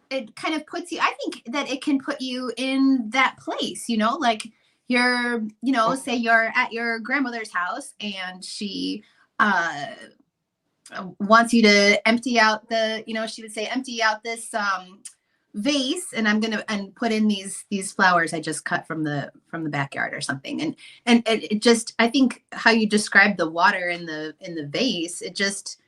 it kind of puts you, I think that it can put you in that place, like you're, say you're at your grandmother's house and she wants you to empty out she would say, empty out this vase, and I'm gonna put in these flowers I just cut from the backyard or something, and it just, I think how you describe the water in the vase, it just,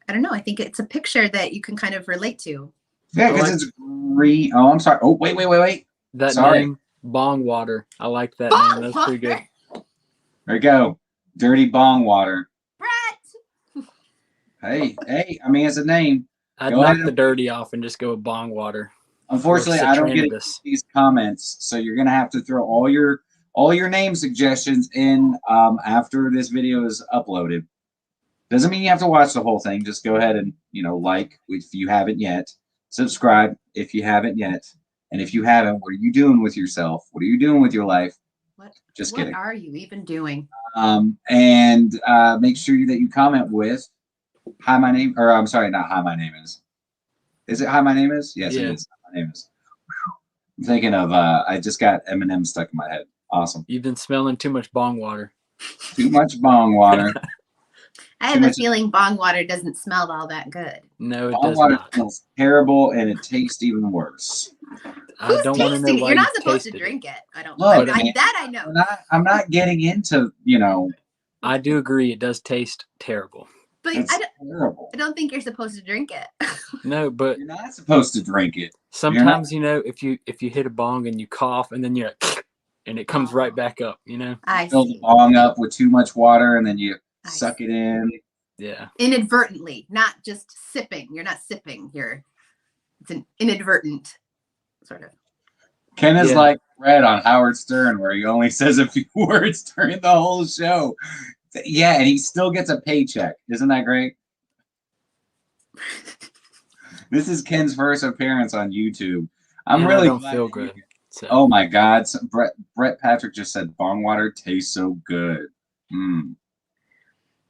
I don't know, I think it's a picture that you can kind of relate to. Yeah, because it's green. Oh, I'm sorry. Oh, wait. That sorry. Name, bong water. I like that name. That's pretty good. There you go. Dirty bong water. Brett. Hey, I mean, it's a name. I'd knock the dirty off and just go with bong water. Unfortunately, I don't get these comments, so you're gonna have to throw all your name suggestions in after this video is uploaded. Doesn't mean you have to watch the whole thing. Just go ahead and like if you haven't yet, subscribe if you haven't yet, and if you haven't, what are you doing with yourself? What are you doing with your life? Just kidding. What are you even doing? And make sure that you comment with hi, my name, or I'm sorry, not hi, my name is. Is it hi, my name is? Yes, It is. My name is. I'm thinking of, I just got Eminem stuck in my head. Awesome. You've been smelling too much bong water. Too much bong water. I have a feeling bong water doesn't smell all that good. No, it does not. It smells terrible, and it tastes even worse. I don't want to know why you're not supposed to drink it. I don't. Look, that I know. I'm not getting into, I do agree. It does taste terrible. But I don't think you're supposed to drink it. No, but you're not supposed to drink it. Sometimes if you hit a bong and you cough and then you're like, and it comes right back up, I fill the bong up with too much water and then you suck it in. Yeah. Inadvertently, not just sipping. You're not sipping. It's an inadvertent sort of. Ken is like Fred on Howard Stern, where he only says a few words during the whole show. Yeah, and he still gets a paycheck. Isn't that great? This is Ken's first appearance on YouTube. I don't feel good. So. Oh my God! Brett Patrick just said bong water tastes so good.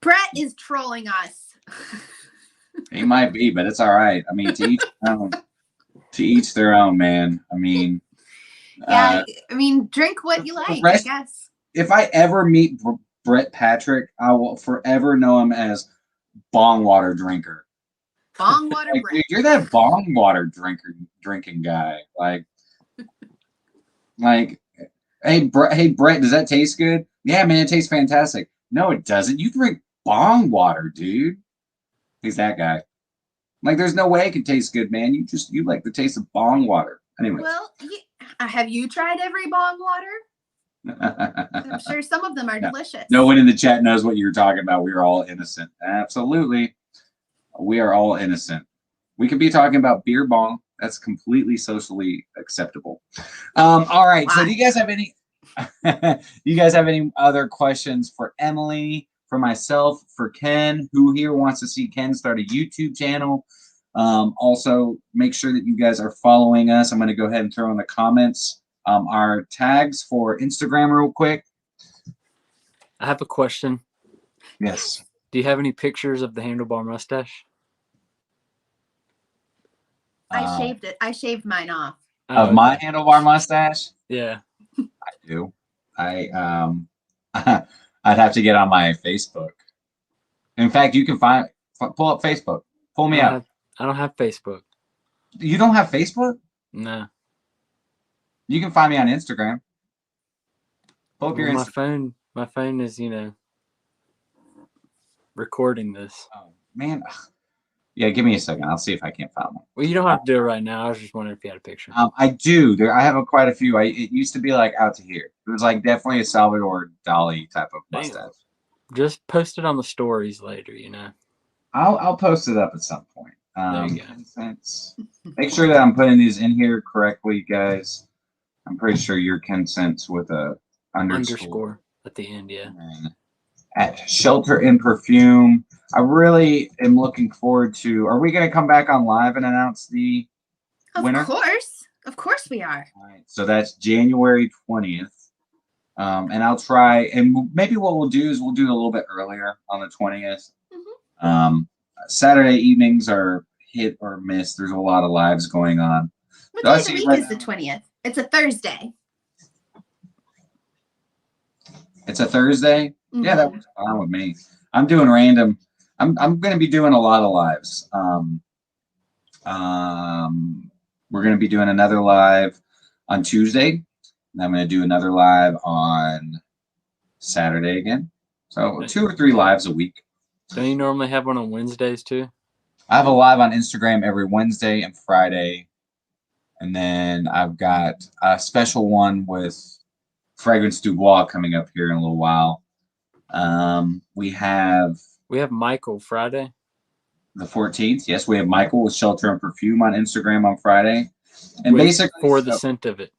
Brett is trolling us. He might be, but it's all right. I mean, to each their own. To each their own, man. I mean, yeah. I mean, drink what you like. I guess. If I ever meet Brett Patrick, I will forever know him as bong water drinker. Bong water Dude, you're that bong water drinking guy. Hey Brett, does that taste good? Yeah, man, it tastes fantastic. No, it doesn't. You drink bong water, dude. He's that guy. There's no way it could taste good, man. You like the taste of bong water. Anyway. Well, have you tried every bong water? I'm sure some of them are delicious. No one in the chat knows what you're talking about. We are all innocent. Absolutely. We are all innocent. We could be talking about beer bong. That's completely socially acceptable. All right. Wow. So do you guys have any other questions for Emily, for myself, for Ken? Who here wants to see Ken start a YouTube channel? Also, make sure that you guys are following us. I'm going to go ahead and throw in the comments our tags for Instagram real quick. I have a question. Yes. Do you have any pictures of the handlebar mustache? I shaved it. I shaved mine off. Of my handlebar mustache? Yeah. I do. I'd have to get on my Facebook. In fact, you can pull up Facebook. Pull me up. I don't have Facebook. You don't have Facebook? No. You can find me on Instagram. Pull up your Instagram. My phone is, recording this. Oh, man. Yeah, give me a second. I'll see if I can't find one. Well, you don't have to do it right now. I was just wondering if you had a picture. I do. I have quite a few. It used to be out to here. It was definitely a Salvador Dali type of mustache. Just post it on the stories later, I'll post it up at some point. There you go. Make sure that I'm putting these in here correctly, guys. I'm pretty sure your consents with a underscore at the end, yeah. At Shelter in Perfume. I really am looking forward to. Are we going to come back on live and announce the winner? Of course we are. All right, so that's January 20th. And I'll try, and maybe what we'll do is we'll do it a little bit earlier on the 20th. Saturday evenings are hit or miss. There's a lot of lives going on. What day of the week is the 20th? It's a Thursday. It's a Thursday? Mm-hmm. Yeah, that was fine with me. I'm doing random. I'm going to be doing a lot of lives. We're going to be doing another live on Tuesday, and I'm going to do another live on Saturday again. So 2 or 3 lives a week. Don't you normally have one on Wednesdays too? I have a live on Instagram every Wednesday and Friday. And then I've got a special one with Fragrance Dubois coming up here in a little while. We have Michael Friday. The 14th. Yes, we have Michael with Shelter and Perfume on Instagram on Friday. And with, basically for the scent of it.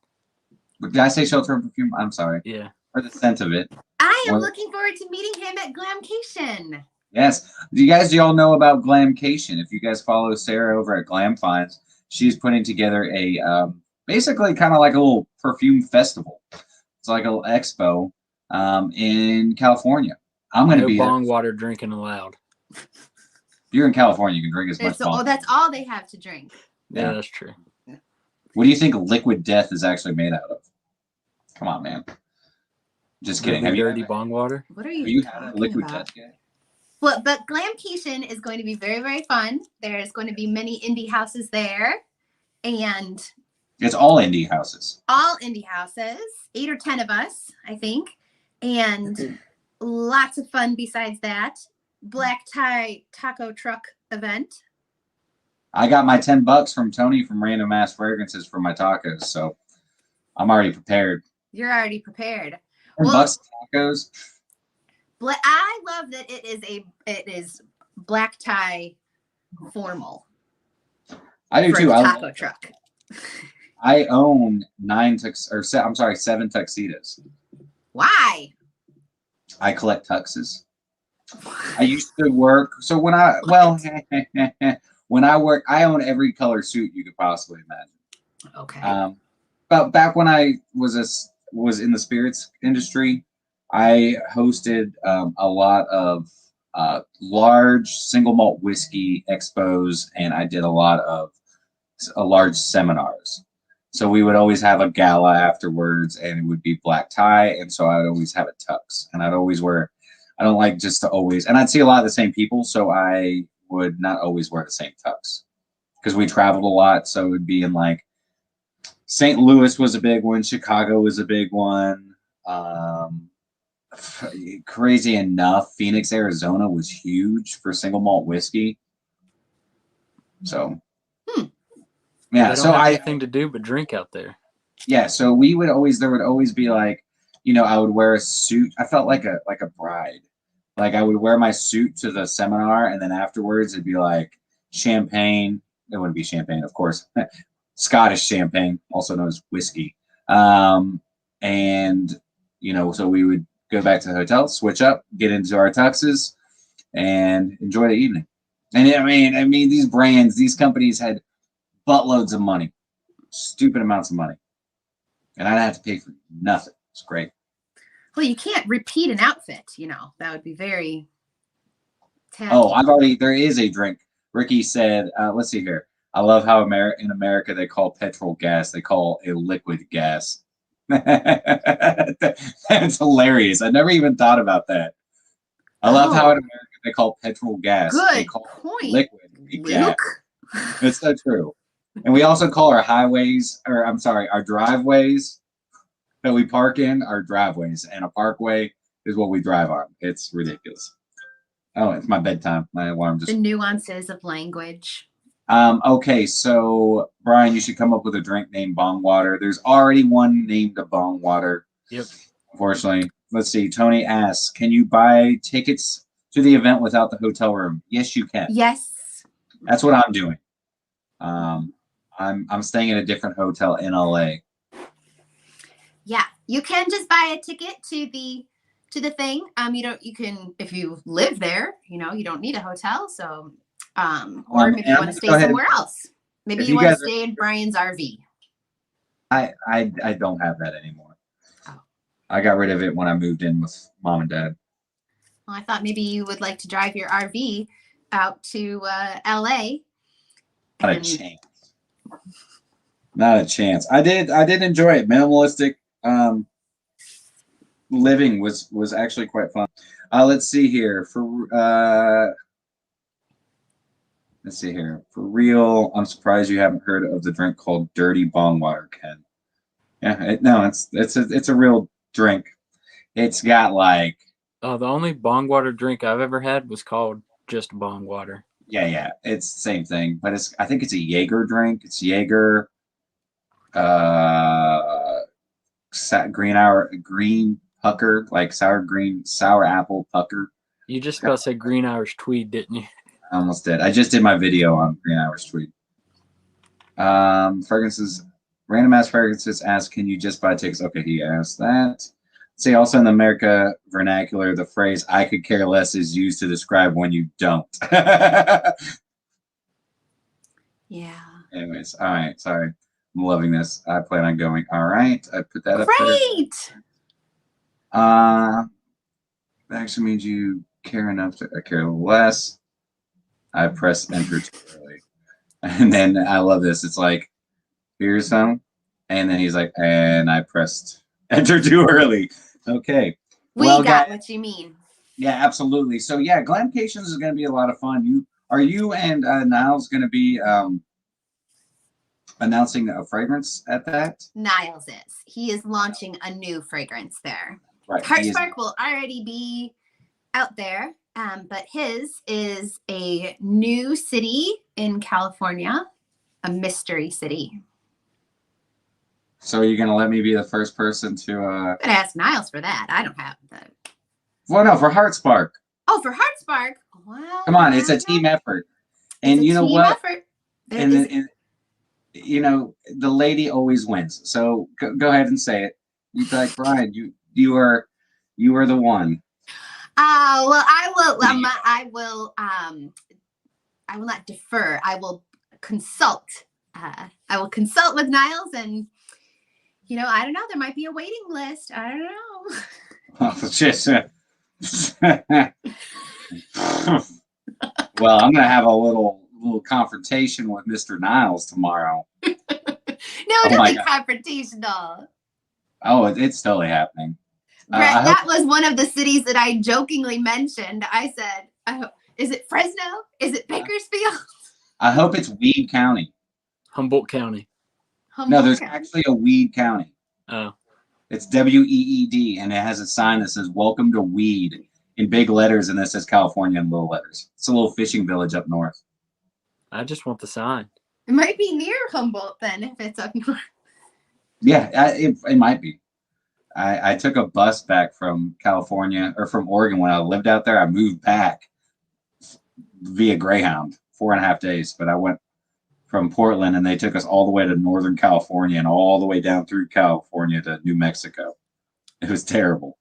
Did I say Shelter and Perfume? I'm sorry. Yeah. For the scent of it. I am looking forward to meeting him at Glamcation. Yes. Do you all know about Glamcation? If you guys follow Sarah over at Glam Finds, she's putting together a basically kind of like a little perfume festival. It's like a little expo in California. I'm going to be bong water drinking allowed. If you're in California, you can drink as much. That's all they have to drink. Yeah, that's true. What do you think Liquid Death is actually made out of? Come on, man. Just kidding. Have dirty bong water? What are you had a Liquid Death yet? Well, but Glamcation is going to be very, very fun. There's going to be many indie houses there, and it's all indie houses. All indie houses, 8 or 10 of us, I think, and lots of fun besides that. Black tie taco truck event. I got my $10 from Tony from Random Ass Fragrances for my tacos, so I'm already prepared. You're already prepared. $10 tacos. I love that it is black tie formal. I do too. Taco truck. I own 7 tuxedos. Why? I collect tuxes. I used to work. So when I work, I own every color suit you could possibly imagine. Okay. But back when I was in the spirits industry, I hosted a lot of large single malt whiskey expos, and I did a lot of large seminars. So we would always have a gala afterwards, and it would be black tie, and so I would always have a tux, and I'd always wear. I don't like just to always, and I'd see a lot of the same people, so I would not always wear the same tux because we traveled a lot. So it would be in like St. Louis was a big one, Chicago was a big one. Crazy enough, Phoenix, Arizona was huge for single malt whiskey. So, yeah. So I anything to do but drink out there. Yeah. So there would always be like, I would wear a suit. I felt like a bride. Like I would wear my suit to the seminar, and then afterwards it'd be like champagne. It wouldn't be champagne, of course. Scottish champagne, also known as whiskey. So we would go back to the hotel, switch up, get into our tuxes, and enjoy the evening. And I mean, these brands, these companies had buttloads of money, stupid amounts of money, and I didn't have to pay for nothing. It's great. Well, you can't repeat an outfit, that would be very tacky. Oh, there is a drink. Ricky said, let's see here. I love how in America they call petrol gas. They call a liquid gas. That's hilarious. I never even thought about that. I love how in America they call petrol gas. Good they call point. Liquid gas. It's so true. And we also call our our driveways that we park in are driveways, and a parkway is what we drive on. It's ridiculous. Oh, it's my bedtime. My alarm just. The nuances of language. Okay, so Brian, you should come up with a drink named Bong Water. There's already one named a Bong Water. Yep. Unfortunately, let's see. Tony asks, "Can you buy tickets to the event without the hotel room?" Yes, you can. Yes. That's what I'm doing. I'm staying at a different hotel in LA. Yeah, you can just buy a ticket to the thing. You can if you live there. You don't need a hotel. So. Or maybe you want to stay somewhere else. Maybe you want to stay in Brian's RV. I don't have that anymore. Oh. I got rid of it when I moved in with mom and dad. Well, I thought maybe you would like to drive your RV out to LA. Not a chance. Not a chance. I did enjoy it. Minimalistic living was actually quite fun. Let's see here. Let's see here. For real, I'm surprised you haven't heard of the drink called Dirty Bong Water, Ken. Yeah, no, it's a real drink. It's got like the only bong water drink I've ever had was called just bong water. yeah, it's the same thing, but I think it's a Jaeger drink. It's Jaeger, green pucker, like sour apple pucker. You just about said Green Irish Tweed, didn't you? I almost did. I just did my video on Green Irish Tweed. Fragrances, random ass fragrances ask, can you just buy tickets? Okay, he asked that. See, also in the America vernacular, the phrase "I could care less" is used to describe when you don't. Yeah. Anyways, all right. Sorry, I'm loving this. I plan on going. All right, I put that up Great. there. That actually means you care enough to care less. I pressed enter too early, and then I love this. It's like, here's some, and then he's like, and I pressed enter too early. Okay. We well, got guys, what you mean. Yeah, absolutely. So yeah, Glamcations is going to be a lot of fun. You and Niles going to be announcing a fragrance at that? Niles is. He is launching a new fragrance there. Right. Heartspark will already be out there, but his is a new city in California, a mystery city. So you're going to let me be the first person to... I'm going to ask Niles for that. I don't have that. Well, no, for Heartspark. Oh, for Heartspark? Well, come on, it's a team effort. And you know what? And you know, the lady always wins. So go ahead and say it. You'd be like, Brian, you are the one. Well, I will not defer. I will consult. I will consult with Niles, and you know, I don't know. There might be a waiting list. I don't know. Oh, just, well, I'm gonna have a little confrontation with Mr. Niles tomorrow. No, nothing confrontational. Oh, it's totally happening. Brett, that was one of the cities that I jokingly mentioned. I said, is it Fresno? Is it Bakersfield? I hope it's Weed County. Humboldt County. No, there's actually a Weed County. Oh. It's WEED, and it has a sign that says "Welcome to Weed" in big letters, and that says California in little letters. It's a little fishing village up north. I just want the sign. It might be near Humboldt then, if it's up north. Yeah, it might be. I took a bus back from California, or from Oregon when I lived out there. I moved back via Greyhound, 4.5 days, but I went from Portland, and they took us all the way to Northern California and all the way down through California to New Mexico. It was terrible.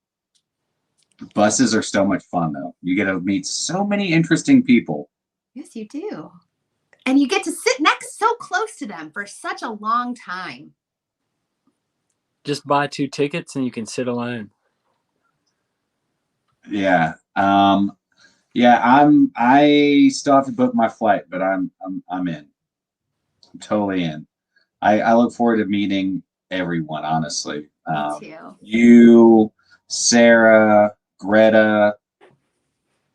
Buses are so much fun, though. You get to meet so many interesting people. Yes, you do. And you get to sit so close to them for such a long time. Just buy 2 tickets and you can sit alone. Yeah. Yeah, I still have to book my flight, but I'm in. I'm totally in. I look forward to meeting everyone, honestly. Me too. You, Sarah, Greta,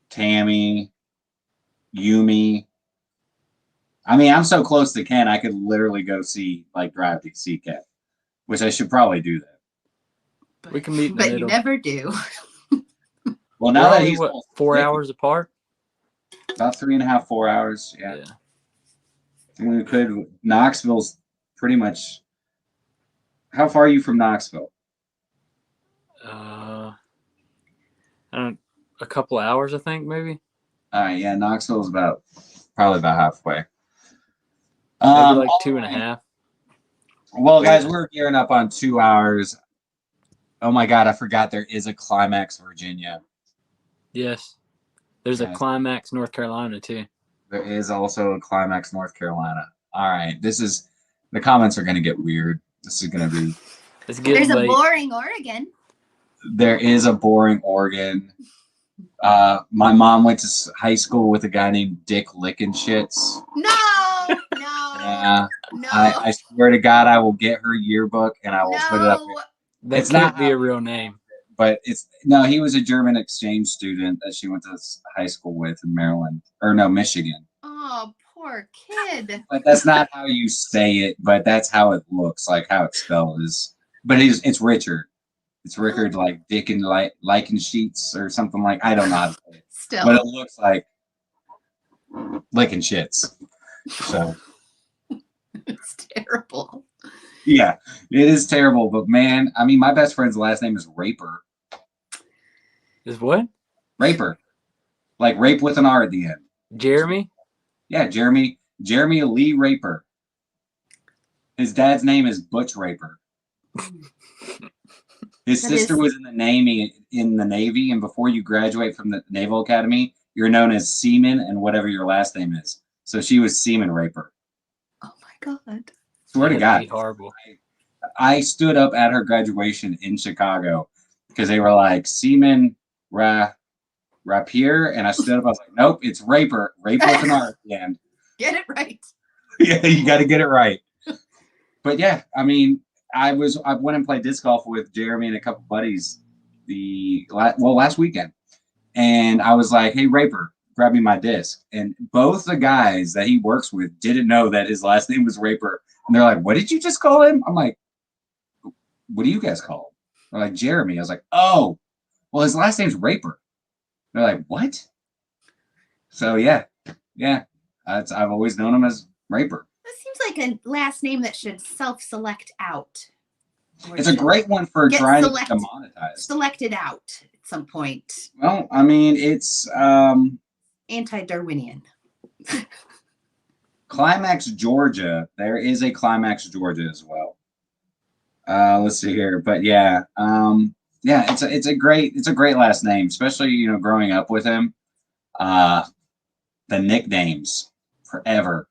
Tammy, Yumi. I mean, I'm so close to Ken, I could literally go drive to see Ken, which I should probably do that. We can meet in the But middle. You never do. Well, now that he's 4 hours apart? About 3.5, 4 hours. Yeah. We could. Knoxville's pretty much. How far are you from Knoxville? A couple hours, I think, maybe. All right. Yeah, Knoxville's probably about halfway. Maybe like 2.5. Well, guys, we're gearing up on 2 hours. Oh my God, I forgot there is a Climax, Virginia. Yes. There's a Climax, North Carolina, too. There is also a Climax, North Carolina. All right. The comments are going to get weird. This is going to be. There's a boring Oregon. There is a boring Oregon. My mom went to high school with a guy named Dick Lickenshits. No, Yeah. no. I swear to God, I will get her yearbook and I will put it up. That It's can't not be a real name. But no, he was a German exchange student that she went to high school with in Maryland, or no, Michigan. Oh, poor kid. But that's not how you say it, but that's how it looks, like how it's spelled is. But it's Richard. It's Richard like Dick and Sheets or something like, I don't know how to say it. Still. But it looks like licking shits. So it's terrible. yeah, it is terrible. But man, I mean, my best friend's last name is Raper. Is what? Raper. Like rape with an R at the end. Jeremy? Yeah, Jeremy Lee Raper. His dad's name is Butch Raper. His sister was in the Navy, and before you graduate from the Naval Academy, you're known as Seaman and whatever your last name is. So she was Seaman Raper. Oh my God. Swear to God. Horrible. I stood up at her graduation in Chicago because they were like, Seaman Rapier, and I stood up, I was like, nope, it's Raper. Rape with an R at the end. Get it right. Yeah, you got to get it right. But yeah, I mean, I went and played disc golf with Jeremy and a couple buddies last weekend, and I was like, "Hey, Raper, grab me my disc." And both the guys that he works with didn't know that his last name was Raper, and they're like, "What did you just call him?" I'm like, "What do you guys call him?" They're like, "Jeremy." I was like, "Oh, well, his last name's Raper." They're like, "What?" So yeah, I've always known him as Raper. That seems like a last name that should self-select out. It's a great one for trying to get demonetized. Selected out at some point. Well, I mean, it's anti-Darwinian. Climax, Georgia. There is a Climax, Georgia as well. Let's see here, but yeah, it's a great last name, especially growing up with him. The nicknames forever.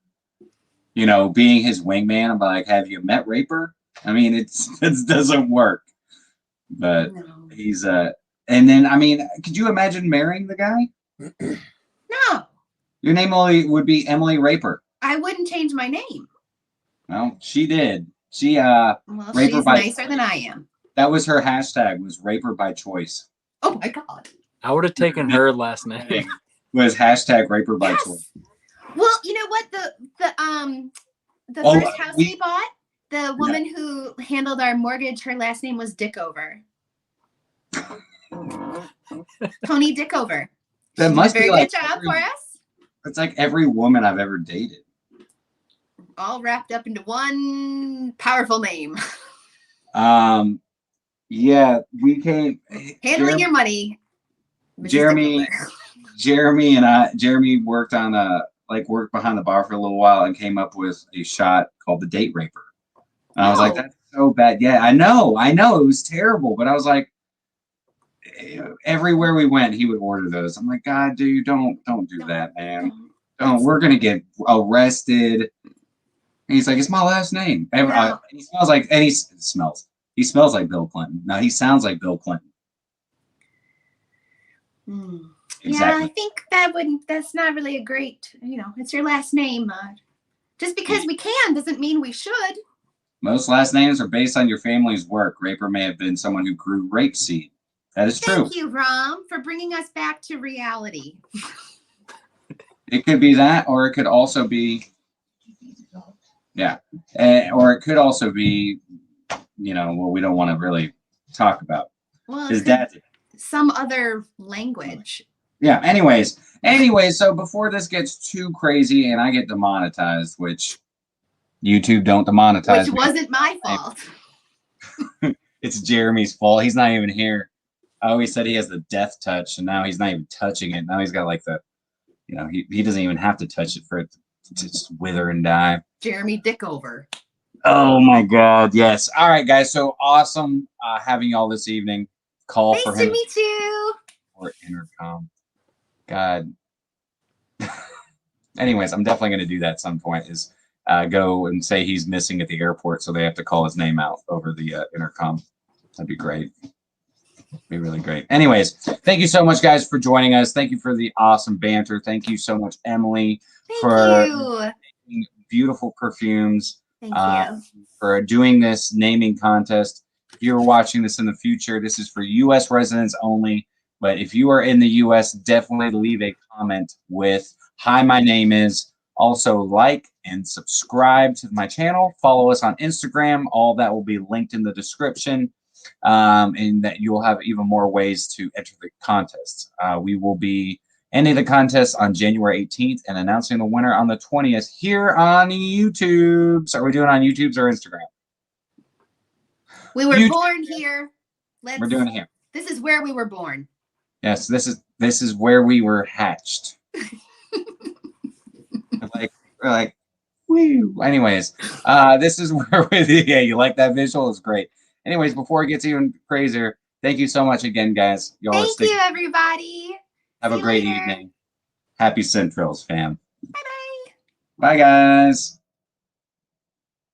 Being his wingman, I'm like, have you met Raper? I mean, it doesn't work. But No. he's and then I mean, could you imagine marrying the guy? No. Your name would be Emily Raper. I wouldn't change my name. Well, she did. She well, Raper she's by nicer choice. Than I am. That was her hashtag, was Raper by choice. Oh my God. I would have taken her last name. Was hashtag Raper by choice. Well, you know what? The first house we bought, the woman who handled our mortgage, her last name was Dickover. Tony Dickover. That must be a very good job for us. It's like every woman I've ever dated. All wrapped up into one powerful name. Yeah, we came handling your money. Jeremy worked on worked behind the bar for a little while and came up with a shot called the Date Raper. And I was like, that's so bad. Yeah, I know, it was terrible, but I was like, everywhere we went, he would order those. I'm like, God, dude, don't do that, man. Don't. We're gonna get arrested. And he's like, it's my last name. He smells like, and he smells like Bill Clinton. No, he sounds like Bill Clinton. Exactly. Yeah, I think that's not really a great, it's your last name. Just because we can doesn't mean we should. Most last names are based on your family's work. Raper may have been someone who grew rapeseed. That is true. Thank you, Rom, for bringing us back to reality. It could be that, or it could also be, or it could also be, what we don't want to really talk about. Well, his dad did. Some other language. Yeah. Anyways, so before this gets too crazy and I get demonetized, which YouTube don't demonetize. Which wasn't my fault. It's Jeremy's fault. He's not even here. I always said he has the death touch, and now he's not even touching it. Now he's got like the, he doesn't even have to touch it for it to just wither and die. Jeremy Dickover. Oh my God. Yes. All right, guys. So awesome having y'all this evening. Call nice for him. Nice to meet you. Or intercom. God. Anyways, I'm definitely going to do that at some point, is go and say he's missing at the airport, so they have to call his name out over the intercom. That'd be great. Be really great. Anyways, thank you so much, guys, for joining us. Thank you for the awesome banter. Thank you so much, Emily, for making beautiful perfumes. Thank you. For doing this naming contest. If you're watching this in the future, this is for U.S. residents only. But if you are in the U.S., definitely leave a comment with "Hi, my name is." Also, like and subscribe to my channel. Follow us on Instagram. All that will be linked in the description. And that you will have even more ways to enter the contest. We will be ending the contest on January 18th and announcing the winner on the 20th here on YouTube. So are we doing it on YouTube or Instagram? We were YouTube. Born here. We're doing it here. This is where we were born. Yes, this is where we were hatched. we're like, woo. Anyways, this is where yeah, you like that visual? It's great. Anyways, before it gets even crazier, thank you so much again, guys. Thank you, everybody. Have a great evening. Happy Centrals, fam. Bye-bye. Bye, guys.